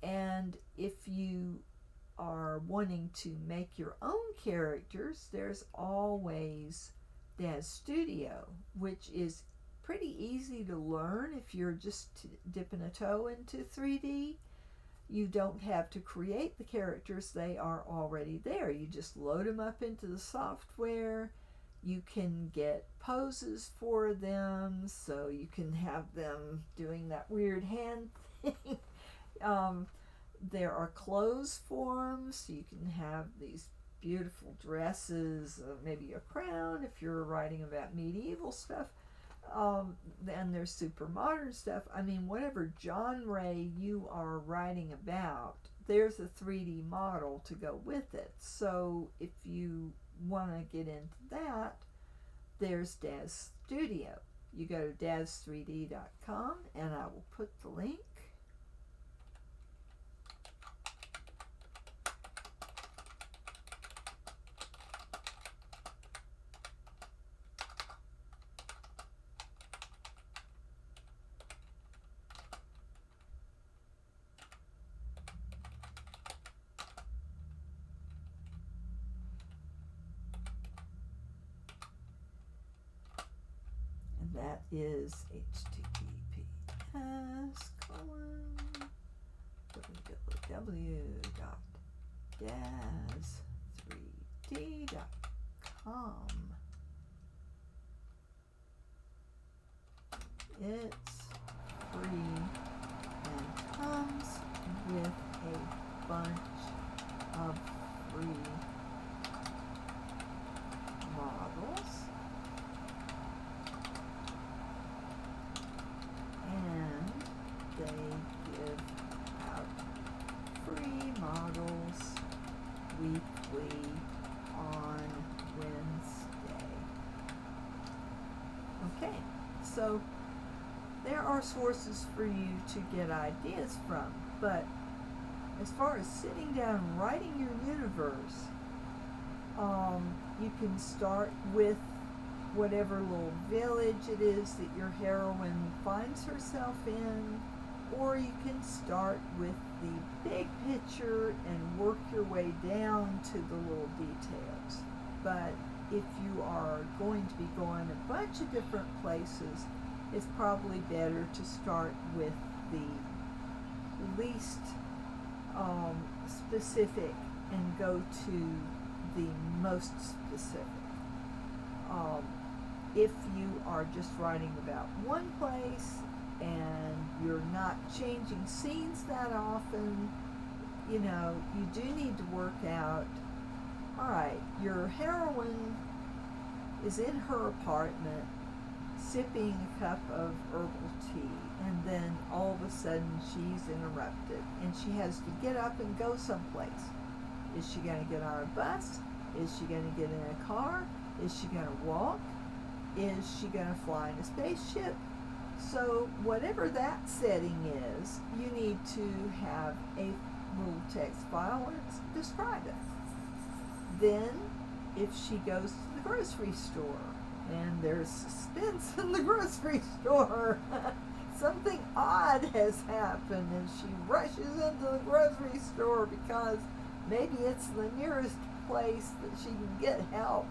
And if you are wanting to make your own characters, there's always DAZ Studio, which is pretty easy to learn if you're just dipping a toe into 3D. You don't have to create the characters, they are already there. You just load them up into the software. You can get poses for them, so you can have them doing that weird hand thing. There are clothes forms, so you can have these beautiful dresses, maybe a crown if you're writing about medieval stuff. Then there's super modern stuff. I mean, whatever genre you are writing about, there's a 3D model to go with it. So if you want to get into that, there's DAZ Studio. You go to DAZ3D.com, and I will put the link. that is https://www.daz3d.com. It's free and comes with a bunch of free models, and they give out free models weekly on Wednesday. Okay, so there are sources for you to get ideas from, but as far as sitting down and writing your universe, you can start with whatever little village it is that your heroine finds herself in, or you can start with the big picture and work your way down to the little details. But if you are going to be going a bunch of different places, it's probably better to start with the least specific and go to the most specific. If you are just writing about one place and you're not changing scenes that often, you do need to work out, all right, your heroine is in her apartment sipping a cup of herbal tea, and then all of a sudden she's interrupted and she has to get up and go someplace. Is she going to get on a bus? Is she going to get in a car? Is she going to walk? Is she going to fly in a spaceship? So whatever that setting is, you need to have a little text file and describe it. Then, if she goes to the grocery store, and there's suspense in the grocery store, something odd has happened, and she rushes into the grocery store because maybe it's the nearest place that she can get help.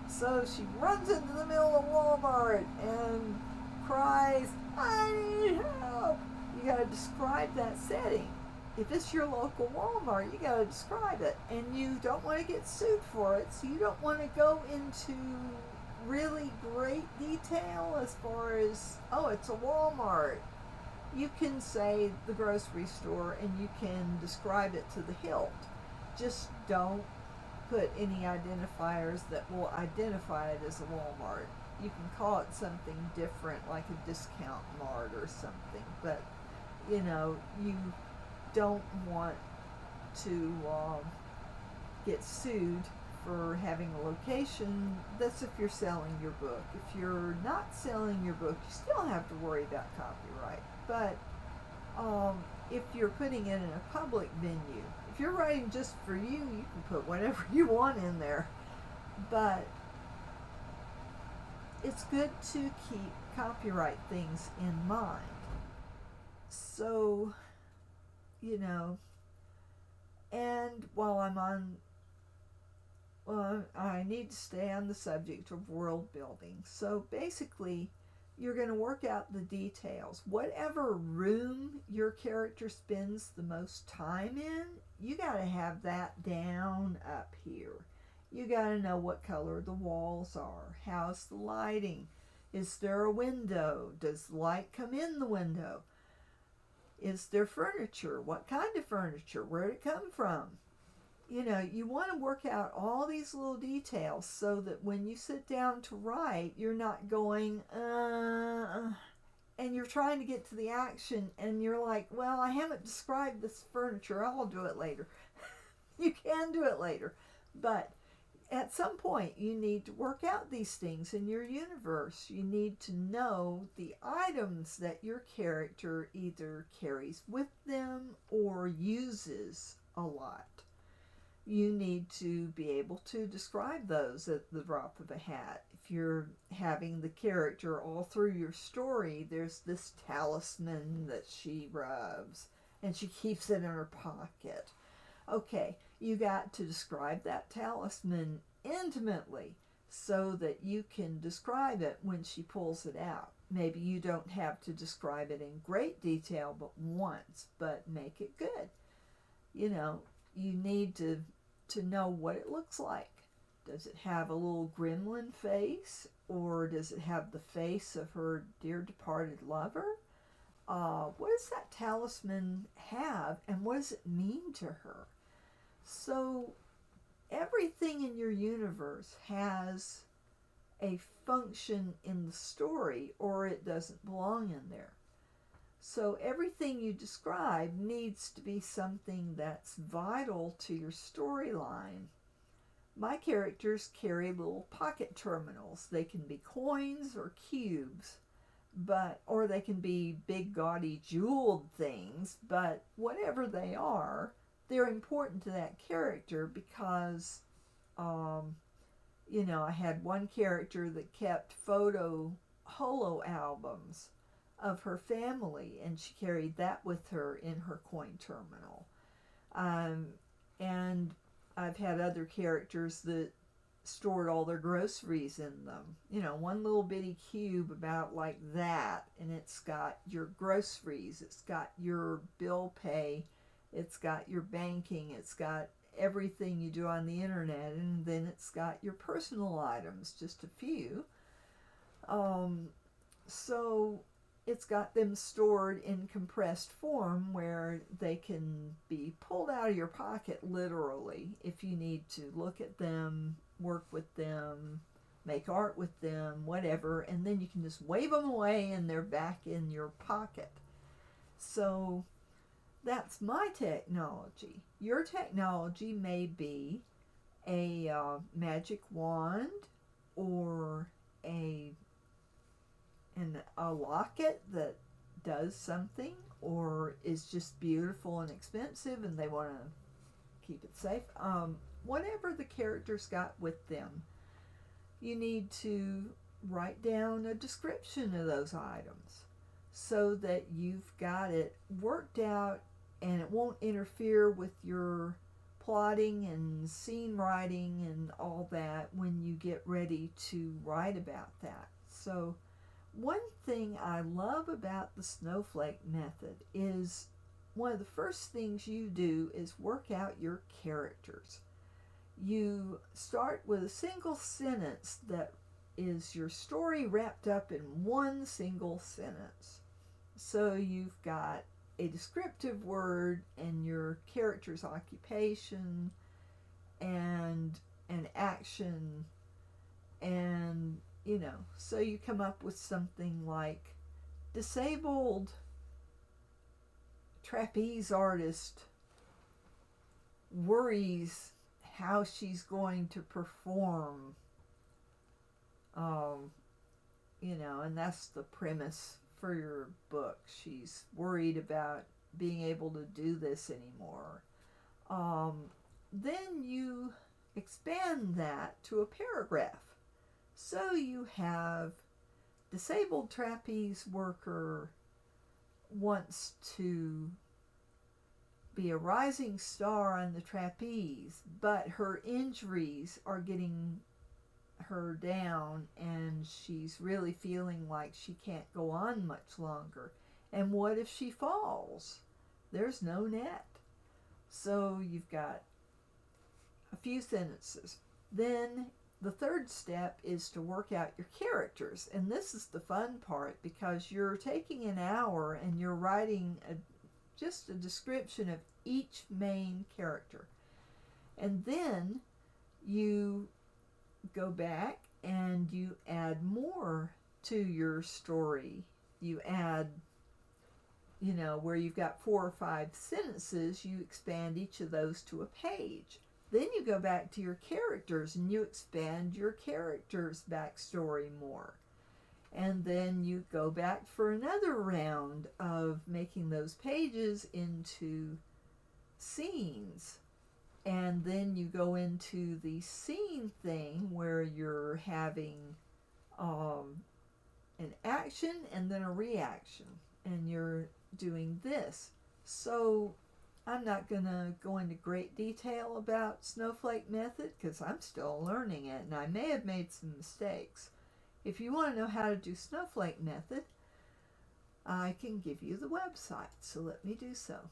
So she runs into the middle of Walmart and cries, "I need help!" You gotta describe that setting. If it's your local Walmart, you gotta describe it. And you don't want to get sued for it, so you don't want to go into really great detail as far as, oh, it's a Walmart. You can say the grocery store and you can describe it to the hilt. Just don't put any identifiers that will identify it as a Walmart. You can call it something different, like a discount mart or something, but you don't want to get sued for having a location. That's if you're selling your book. If you're not selling your book, you still have to worry about copyright. But if you're putting it in a public venue, if you're writing just for you, you can put whatever you want in there. But it's good to keep copyright things in mind. So, and while I need to stay on the subject of world building. So basically, you're going to work out the details. Whatever room your character spends the most time in, you got to have that down up here. You got to know what color the walls are. How's the lighting? Is there a window? Does light come in the window? Is there furniture? What kind of furniture? Where did it come from? You want to work out all these little details so that when you sit down to write, you're not going, and you're trying to get to the action, and you're like, well, I haven't described this furniture. I'll do it later. You can do it later. But at some point, you need to work out these things in your universe. You need to know the items that your character either carries with them or uses a lot. You need to be able to describe those at the drop of a hat. If you're having the character all through your story, there's this talisman that she rubs, and she keeps it in her pocket. Okay, you got to describe that talisman intimately. so that you can describe it when she pulls it out. Maybe you don't have to describe it in great detail but once, but make it good. You know, you need to know what it looks like. Does it have a little gremlin face, or does it have the face of her dear departed lover? What does that talisman have, and what does it mean to her? So everything in your universe has a function in the story, or it doesn't belong in there. So everything you describe needs to be something that's vital to your storyline. My characters carry little pocket terminals. They can be coins or cubes, or they can be big gaudy jeweled things, but whatever they are, they're important to that character because I had one character that kept holo albums of her family, and she carried that with her in her coin terminal. And I've had other characters that stored all their groceries in them. One little bitty cube about like that, and it's got your groceries, it's got your bill pay, it's got your banking, it's got everything you do on the internet, and then it's got your personal items, just a few. So it's got them stored in compressed form where they can be pulled out of your pocket literally if you need to look at them, work with them, make art with them, whatever, and then you can just wave them away and they're back in your pocket. So that's my technology. Your technology may be a magic wand, or a locket that does something, or is just beautiful and expensive and they want to keep it safe. Whatever the character's got with them, you need to write down a description of those items so that you've got it worked out and it won't interfere with your plotting and scene writing and all that when you get ready to write about that. So one thing I love about the Snowflake Method is one of the first things you do is work out your characters. You start with a single sentence that is your story wrapped up in one single sentence. So you've got a descriptive word and your character's occupation and an action, and so you come up with something like disabled trapeze artist worries how she's going to perform, and that's the premise for your book. She's worried about being able to do this anymore. Then you expand that to a paragraph. So you have disabled trapeze worker wants to be a rising star on the trapeze, but her injuries are getting her down and she's really feeling like she can't go on much longer. And what if she falls? There's no net. So you've got a few sentences. Then the third step is to work out your characters. And this is the fun part because you're taking an hour and you're writing just a description of each main character. And then you go back and you add more to your story. You add, where you've got 4 or 5 sentences, you expand each of those to a page. Then you go back to your characters and you expand your characters' backstory more. And then you go back for another round of making those pages into scenes. And then you go into the scene thing where you're having an action and then a reaction. And you're doing this. So I'm not going to go into great detail about Snowflake Method because I'm still learning it and I may have made some mistakes. If you want to know how to do Snowflake Method, I can give you the website, so let me do so.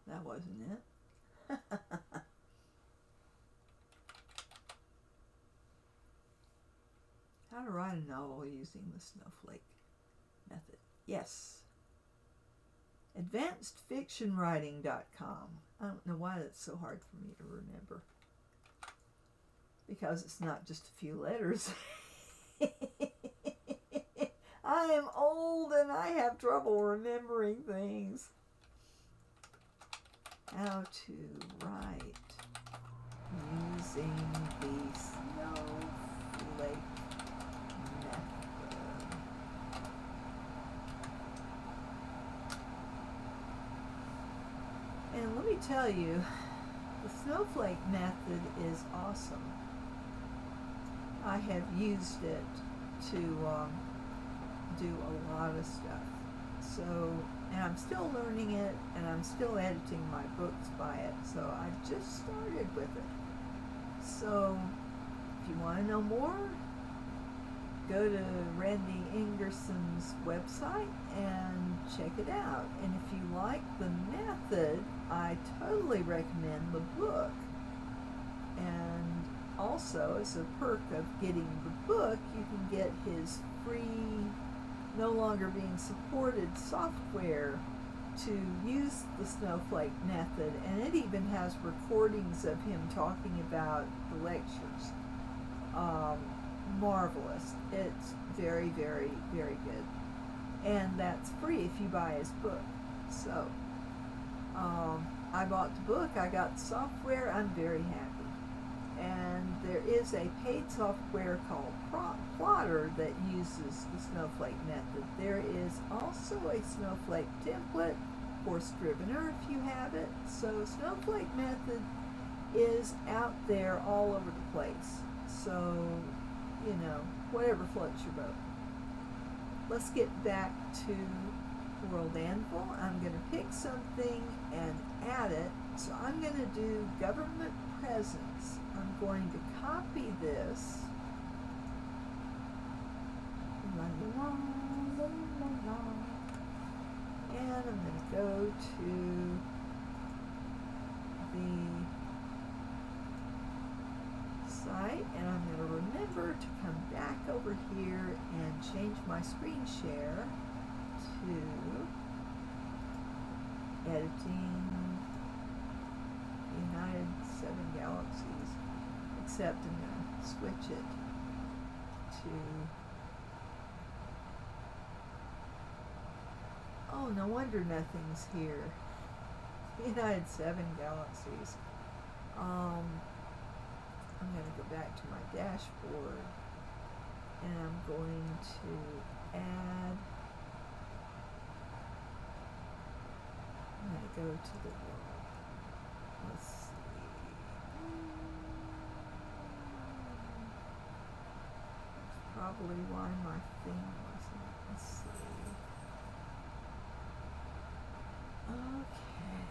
That wasn't it. How to write a novel using the Snowflake Method. Yes. AdvancedFictionWriting.com. I don't know why that's so hard for me to remember. Because it's not just a few letters. I am old and I have trouble remembering things. How to write using the Snowflake Method. And let me tell you, the Snowflake Method is awesome. I have used it to do a lot of stuff. So, and I'm still learning it, and I'm still editing my books by it. So I just started with it. So if you want to know more, go to Randy Ingerson's website and check it out. And if you like the method, I totally recommend the book. And also, as a perk of getting the book, you can get his free, no longer being supported software to use the Snowflake Method, and it even has recordings of him talking about the lectures. Marvelous. It's very, very, very good. And that's free if you buy his book. So, I bought the book, I got the software, I'm very happy. And there is a paid software called Plotter that uses the Snowflake Method. There is also a Snowflake template for Scrivener if you have it. So Snowflake Method is out there all over the place. So, you know, whatever floats your boat. Let's get back to WorldAnvil. I'm going to pick something and add it. So I'm going to do government presence. I'm going to copy this. And I'm going to go to the site, and I'm going to remember to come back over here and change my screen share to editing United 7 Galaxies, except I'm going to switch it to, oh, no wonder nothing's here. United 7 Galaxies. I'm going to go back to my dashboard, and I'm going to add, I'm going to go to the world. Let's see. That's probably why my thing wasn't. Let's see. Okay.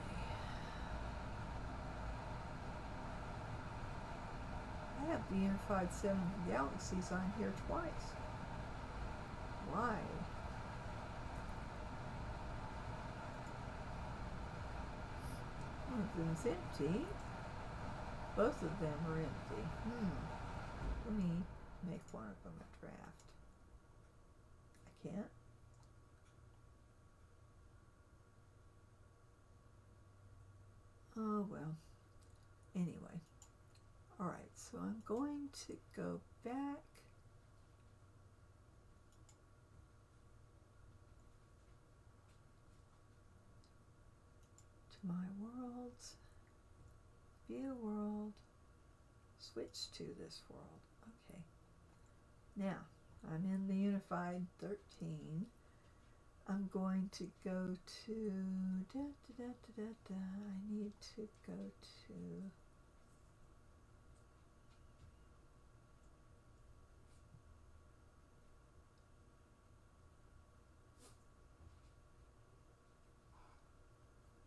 I have the Unified 7 Galaxies on here twice. Why? One of them's empty. Both of them are empty. Let me make one of them a draft. I can't. Oh well. Anyway. Alright, so I'm going to go back to my worlds, view world, switch to this world. Okay. Now, I'm in the Unified 13, I'm going to go to, I need to go to,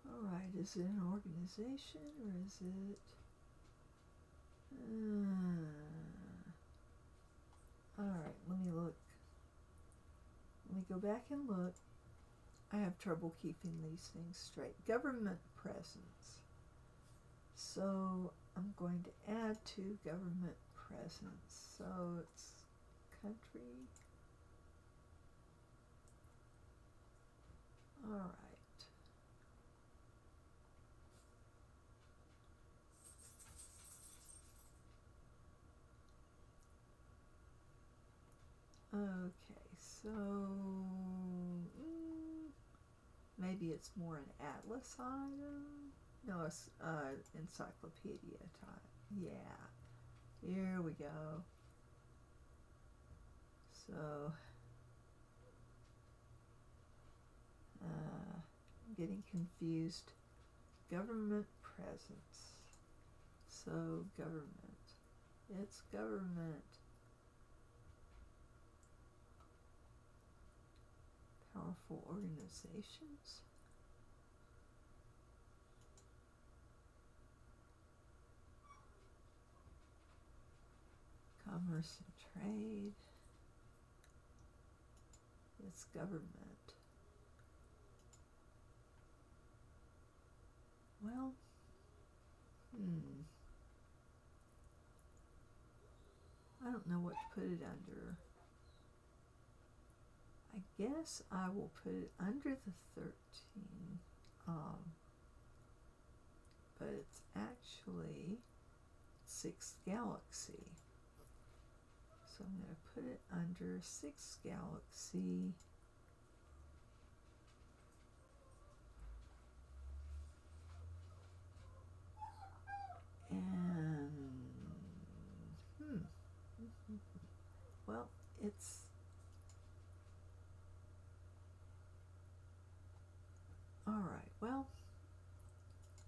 all right, is it an organization or is it, all right, let me look. Let me go back and look. I have trouble keeping these things straight. Government presence. So I'm going to add to government presence. So it's country. All right. Okay, so maybe it's more an atlas item. No, it's encyclopedia type. Yeah, here we go. So I'm getting confused. Government presence. So government. It's government. Powerful organizations. Commerce and trade. It's government. Well, I don't know what to put it under. I guess I will put it under the 13, but it's actually 6th galaxy. So I'm going to put it under 6th galaxy. And, well, it's, all right, well,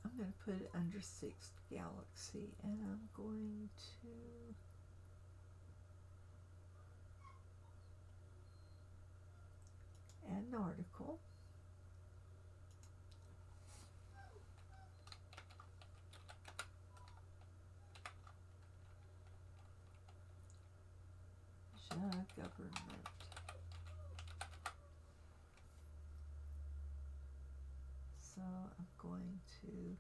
I'm going to put it under 6th galaxy, and I'm going to add an article. Government. So I'm going to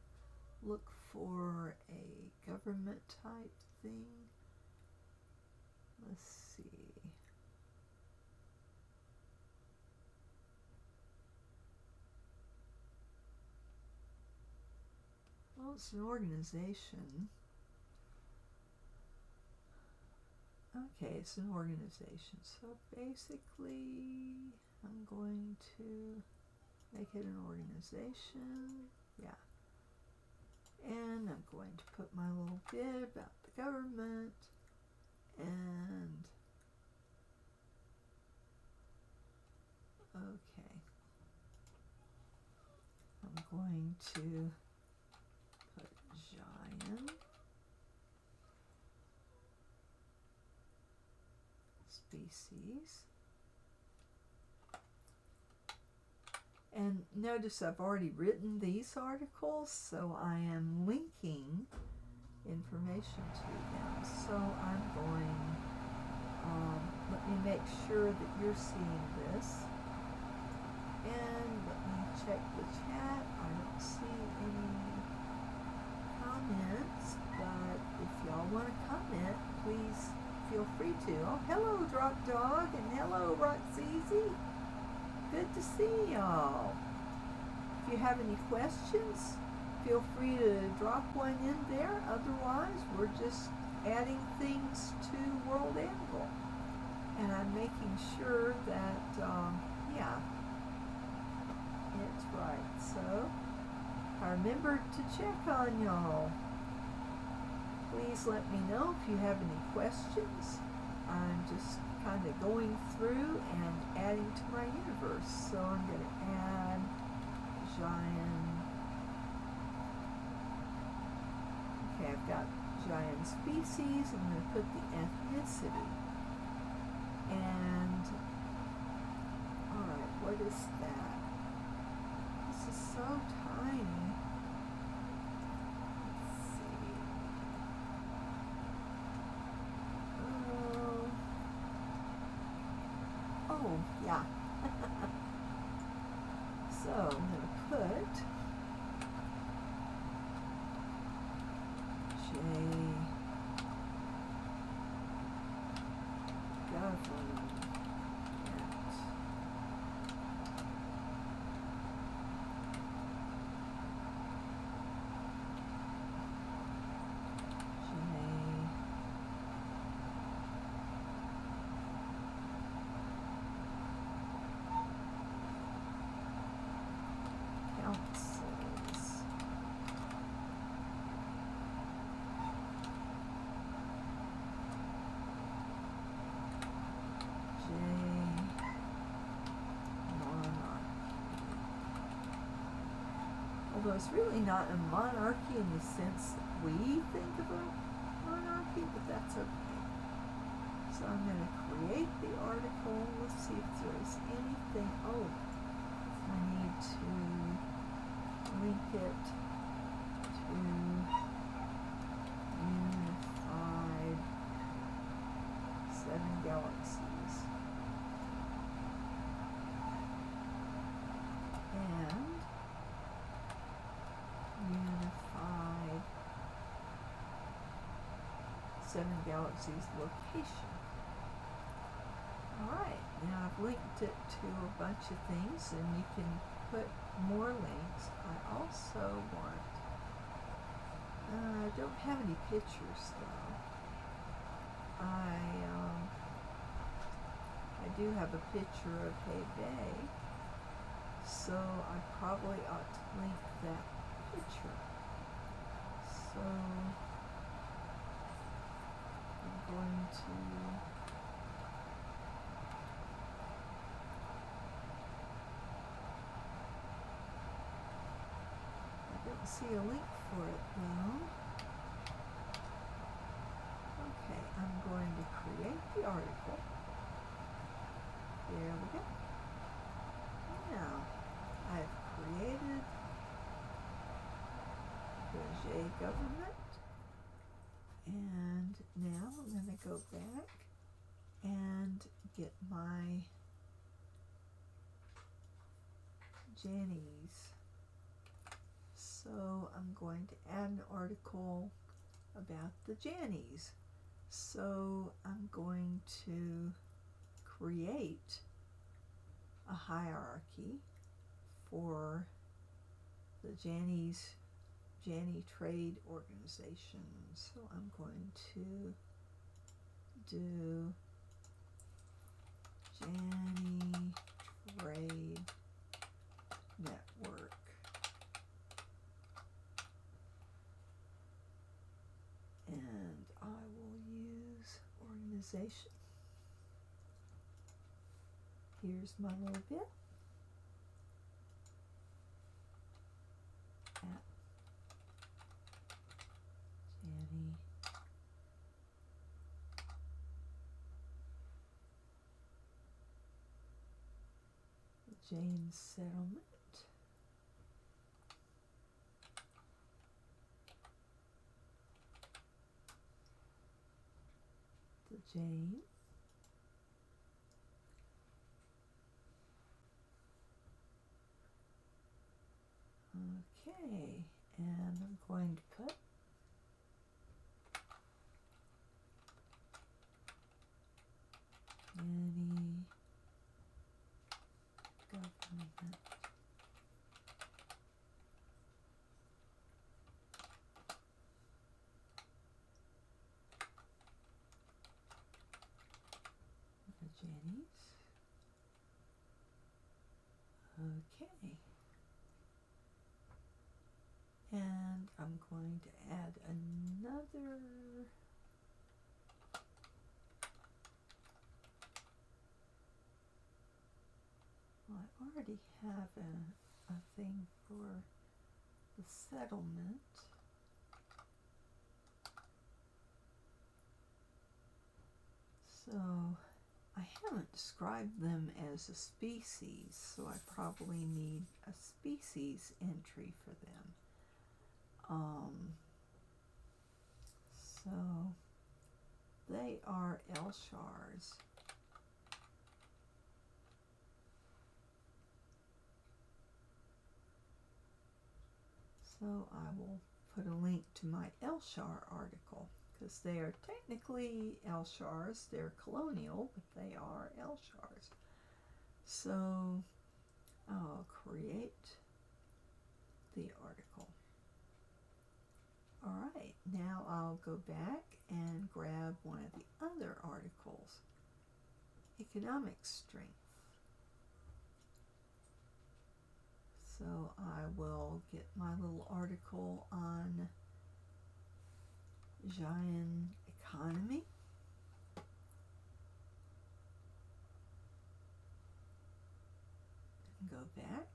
look for a government type thing. Let's see. Well, it's an organization. Okay, it's an organization. So basically, I'm going to make it an organization. Yeah. And I'm going to put my little bit about the government. And okay. I'm going to put giant. Species. And notice I've already written these articles, so I am linking information to them. So I'm going, let me make sure that you're seeing this. And let me check the chat. I don't see any comments, but if y'all want to comment, please feel free to. Oh, hello, Drop Dog, and hello, Roxeasy. Good to see y'all. If you have any questions, feel free to drop one in there. Otherwise, we're just adding things to WorldAnvil. And I'm making sure that, yeah, it's right. So, I remembered to check on y'all. Please let me know if you have any questions. I'm just kind of going through and adding to my universe. So I'm going to add giant. Okay, I've got giant species. I'm going to put the ethnicity. And, alright, what is that? This is so tiny. Let's see. Oh, yeah. So I'm going to put J government. Councils. J monarchy. Although it's really not a monarchy in the sense that we think of a monarchy, but that's okay. So I'm going to create the article. Let's see if there's anything. Oh, I need to link it to unified 7 galaxies. And unified 7 galaxies location. Alright, now I've linked it to a bunch of things, and you can put more links. I also want, I don't have any pictures though. I do have a picture of Hay Bay, so I probably ought to link that picture. So I'm going to see a link for it though. Okay, I'm going to create the article. There we go. Now, I've created the J government, and now I'm going to go back and get my Jannies. So I'm going to add an article about the Jannies. So I'm going to create a hierarchy for the Janni Trade Organization. So I'm going to do Janni Trade Network. And I will use organization. Here's my little bit. At Janni Jane Settlement. The Jane. Okay, and I'm going to put Janni government. The Jannies. Okay. And I'm going to add another already have a thing for the settlement. So I haven't described them as a species, so I probably need a species entry for them. So they are Elshars. So I will put a link to my Elshar article, because they are technically Elshars. They're colonial, but they are Elshars. So I'll create the article. All right, now I'll go back and grab one of the other articles. Economic strength. So I will get my little article on Giant economy. And go back.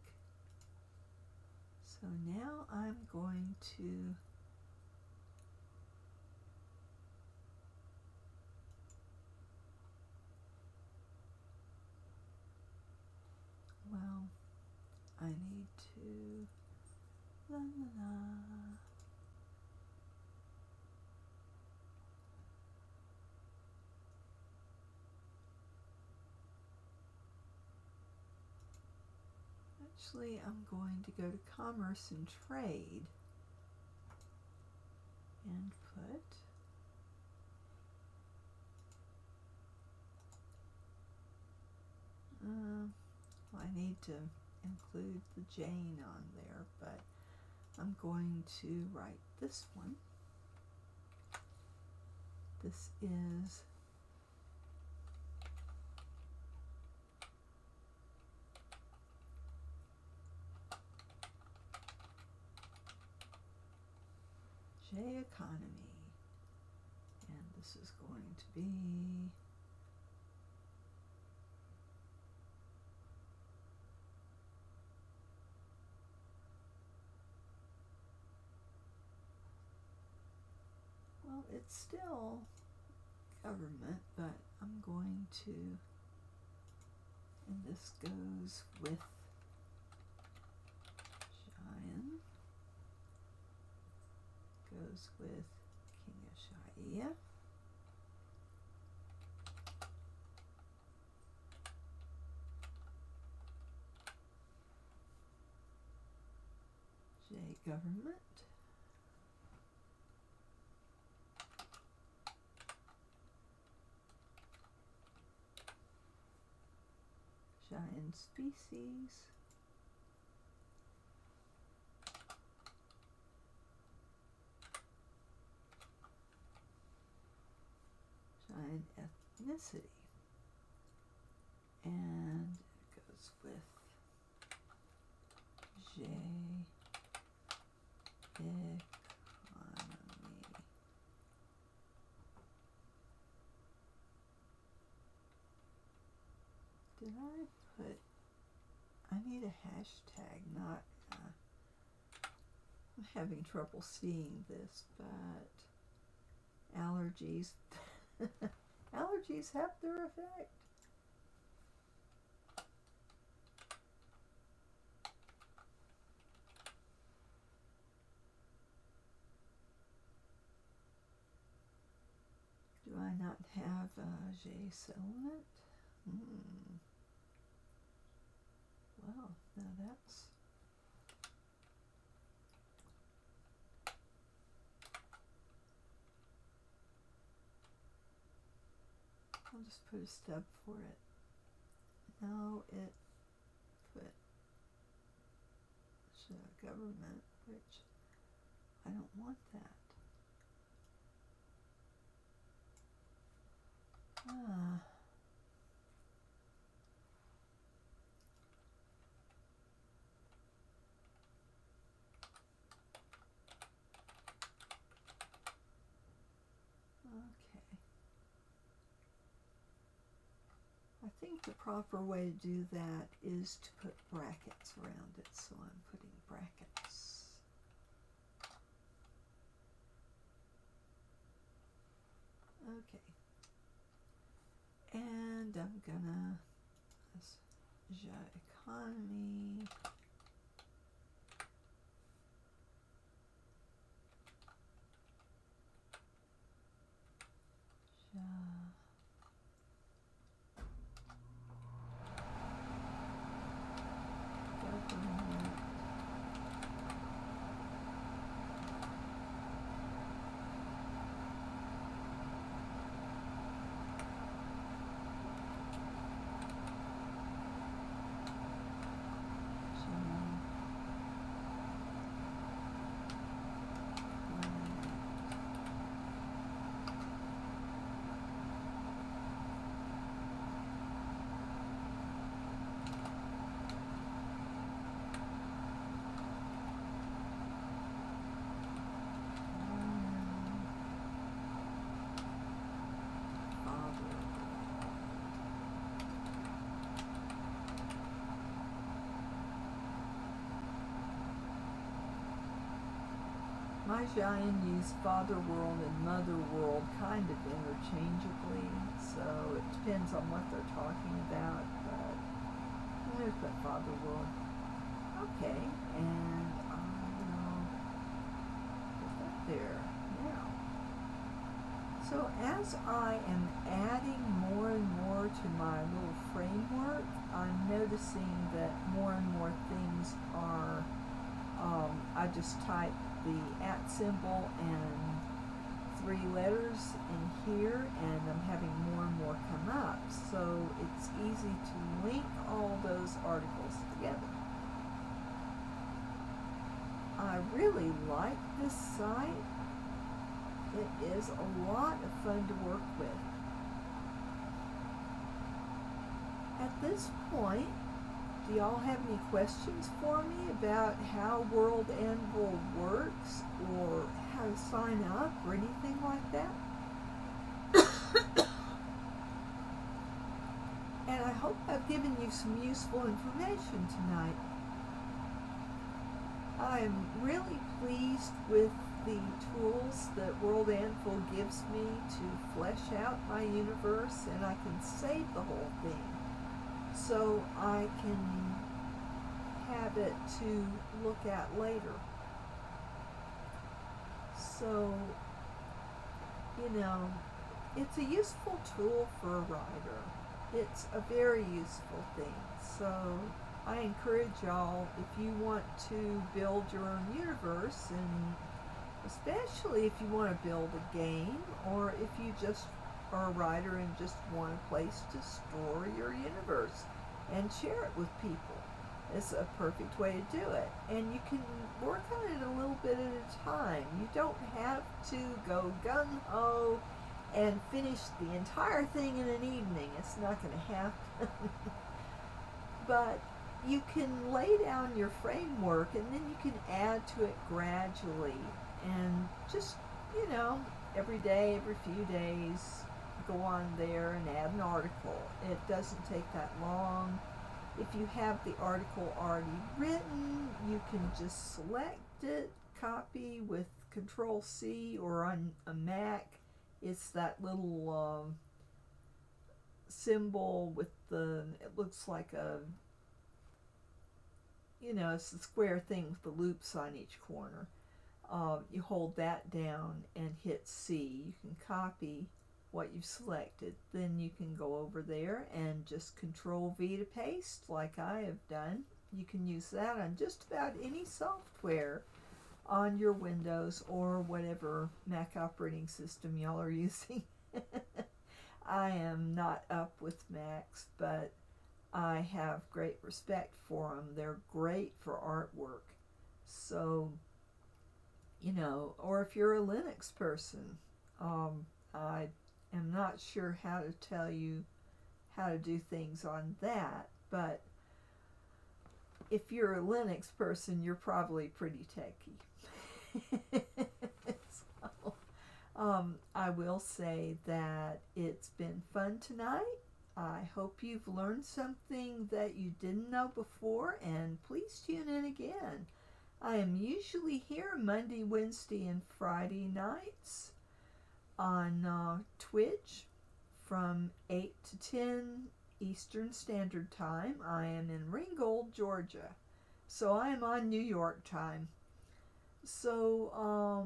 So now I'm going to I need to Actually, I'm going to go to commerce and trade and put I need to include the Jane on there, but I'm going to write this one. This is J economy, and this is going to be it's still government, but I'm going to, and this goes with Giant, goes with King of Shaia, J government, Giant species, Giant ethnicity, and it goes with J economy. Did I put, I need a hashtag, not, I'm having trouble seeing this, but allergies, allergies have their effect. Do I not have a J settlement? Well, now that's I'll just put a stub for it. No, it put government, which I don't want that. Okay. I think the proper way to do that is to put brackets around it, so I'm putting brackets. Okay. And I'm gonna economy. Government. My giant use Father World and Mother World kind of interchangeably, so it depends on what they're talking about, but I'm going to put Father World. Okay, and I will put that there now. So as I am adding more and more to my little framework, I'm noticing that more and more things are, I just type the @ symbol and 3 letters in here, and I'm having more and more come up, so it's easy to link all those articles together. I really like this site. It is a lot of fun to work with. At this point, do y'all have any questions for me about how WorldAnvil works, or how to sign up, or anything like that? And I hope I've given you some useful information tonight. I'm really pleased with the tools that WorldAnvil gives me to flesh out my universe, and I can save the whole thing, so I can have it to look at later. So, it's a useful tool for a writer. It's a very useful thing. So I encourage y'all, if you want to build your own universe, and especially if you want to build a game, or if you just are a writer and just want a place to store your universe and share it with people, it's a perfect way to do it. And you can work on it a little bit at a time. You don't have to go gung-ho and finish the entire thing in an evening. It's not going to happen. But you can lay down your framework, and then you can add to it gradually, and just, every day, every few days, go on there and add an article. It doesn't take that long. If you have the article already written, you can just select it, copy with Control-C, or on a Mac, it's that little symbol with it looks like it's the square thing with the loops on each corner. You hold that down and hit C. You can copy what you've selected. Then you can go over there and just Control-V to paste, like I have done. You can use that on just about any software on your Windows or whatever Mac operating system y'all are using. I am not up with Macs, but I have great respect for them. They're great for artwork. So, or if you're a Linux person, I am not sure how to tell you how to do things on that, but if you're a Linux person, you're probably pretty techy. So, I will say that it's been fun tonight. I hope you've learned something that you didn't know before, and please tune in again. I am usually here Monday, Wednesday, and Friday nights on Twitch from 8 to 10 Eastern Standard Time. I am in Ringgold, Georgia. So I am on New York time. So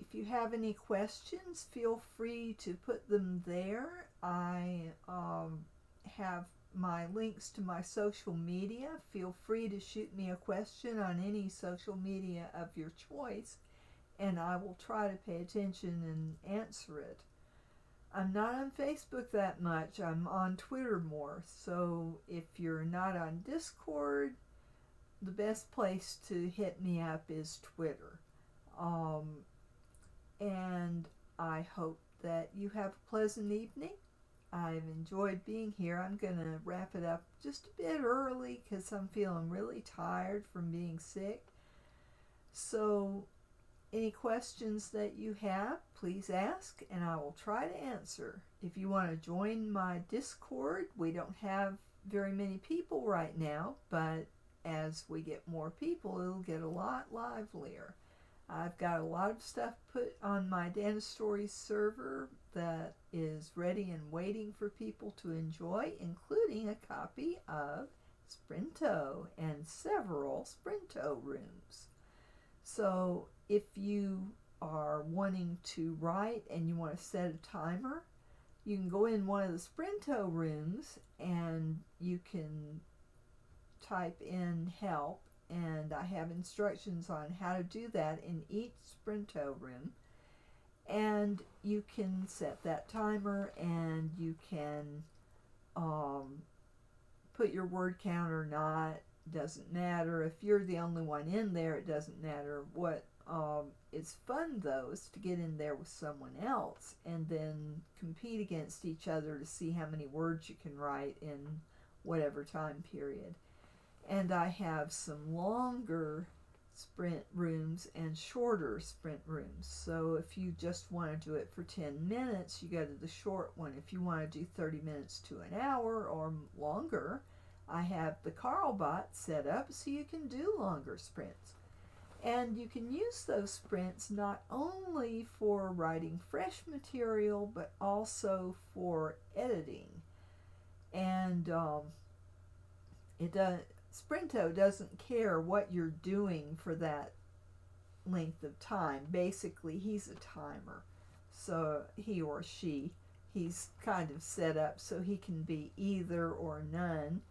if you have any questions, feel free to put them there. I have my links to my social media. Feel free to shoot me a question on any social media of your choice, and I will try to pay attention and answer it. I'm not on Facebook that much. I'm on Twitter more. So if you're not on Discord, the best place to hit me up is Twitter. And I hope that you have a pleasant evening. I've enjoyed being here. I'm going to wrap it up just a bit early because I'm feeling really tired from being sick. So any questions that you have, please ask and I will try to answer. If you want to join my Discord, we don't have very many people right now, but as we get more people, it'll get a lot livelier. I've got a lot of stuff put on my DanniStories server that is ready and waiting for people to enjoy, including a copy of Sprinto and several Sprinto rooms. So if you are wanting to write and you want to set a timer, you can go in one of the Sprinto rooms and you can type in help, and I have instructions on how to do that in each Sprinto room, and you can set that timer and you can put your word count or not. Doesn't matter. If you're the only one in there, it doesn't matter. What is fun though is to get in there with someone else and then compete against each other to see how many words you can write in whatever time period. And I have some longer sprint rooms and shorter sprint rooms. So if you just want to do it for 10 minutes, you go to the short one. If you want to do 30 minutes to an hour or longer, I have the Carlbot set up so you can do longer sprints. And you can use those sprints not only for writing fresh material, but also for editing. And Sprinto doesn't care what you're doing for that length of time. Basically, he's a timer. So he or she, he's kind of set up so he can be either or none,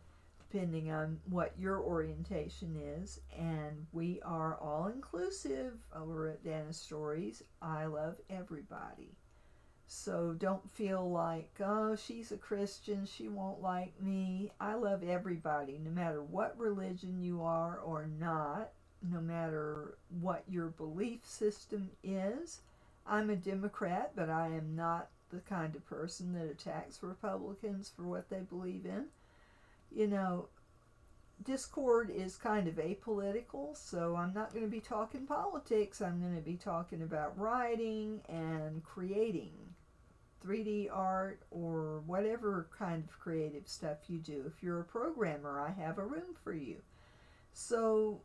depending on what your orientation is. And we are all inclusive over at DanniStories. I love everybody. So don't feel like, oh, she's a Christian, she won't like me. I love everybody, no matter what religion you are or not, no matter what your belief system is. I'm a Democrat, but I am not the kind of person that attacks Republicans for what they believe in. You know, Discord is kind of apolitical, so I'm not going to be talking politics. I'm going to be talking about writing and creating 3D art or whatever kind of creative stuff you do. If you're a programmer, I have a room for you. So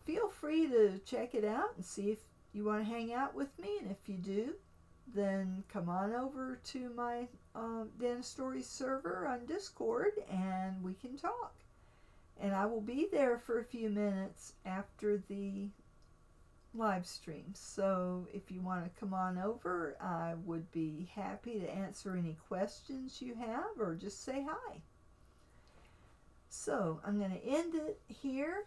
feel free to check it out and see if you want to hang out with me. And if you do, then come on over to my DanniStories server on Discord and we can talk. And I will be there for a few minutes after the live stream. So if you want to come on over, I would be happy to answer any questions you have or just say hi. So I'm going to end it here.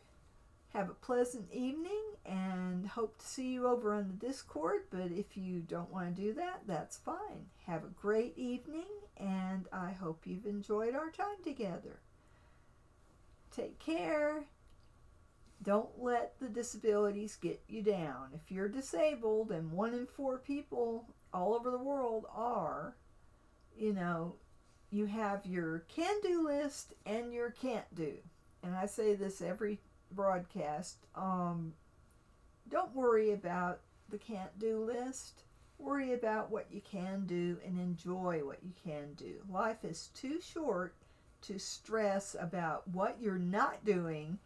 Have a pleasant evening and hope to see you over on the Discord, but if you don't want to do that, that's fine. Have a great evening and I hope you've enjoyed our time together. Take care. Don't let the disabilities get you down. If you're disabled, and 1 in 4 people all over the world are, you know, you have your can-do list and your can't-do. And I say this every broadcast. Don't worry about the can't-do list. Worry about what you can do and enjoy what you can do. Life is too short to stress about what you're not doing,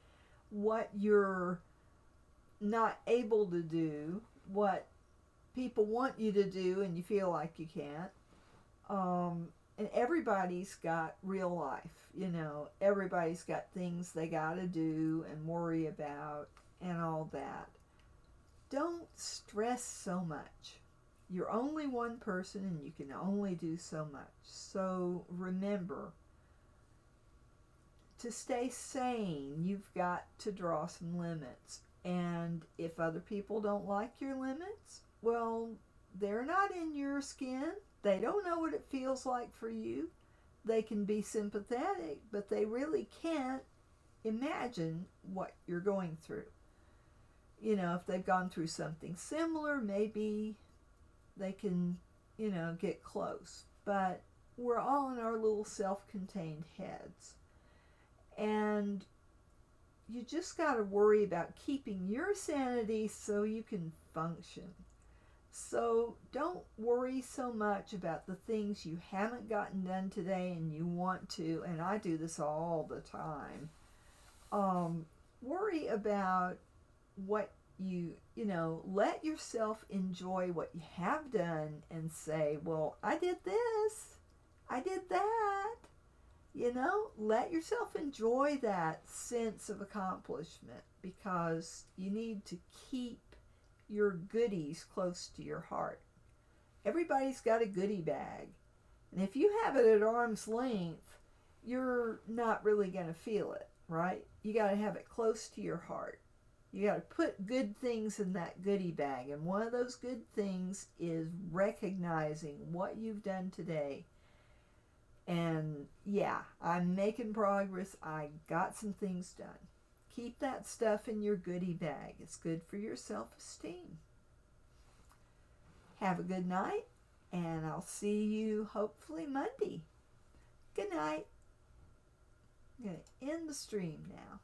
what you're not able to do, what people want you to do and you feel like you can't. And everybody's got real life, you know. Everybody's got things they got to do and worry about and all that. Don't stress so much. You're only one person and you can only do so much. So remember, to stay sane, you've got to draw some limits. And if other people don't like your limits, well, they're not in your skin. They don't know what it feels like for you. They can be sympathetic, but they really can't imagine what you're going through. You know, if they've gone through something similar, maybe they can, you know, get close. But we're all in our little self-contained heads. And you just got to worry about keeping your sanity so you can function. So don't worry so much about the things you haven't gotten done today and you want to, and I do this all the time. Worry about what you know, let yourself enjoy what you have done and say, well, I did this, I did that. You know, let yourself enjoy that sense of accomplishment, because you need to keep your goodies close to your heart. Everybody's got a goodie bag. And if you have it at arm's length, you're not really going to feel it, right? You got to have it close to your heart. You got to put good things in that goodie bag. And one of those good things is recognizing what you've done today. And yeah, I'm making progress. I got some things done. Keep that stuff in your goodie bag. It's good for your self-esteem. Have a good night, and I'll see you hopefully Monday. Good night. I'm going to end the stream now.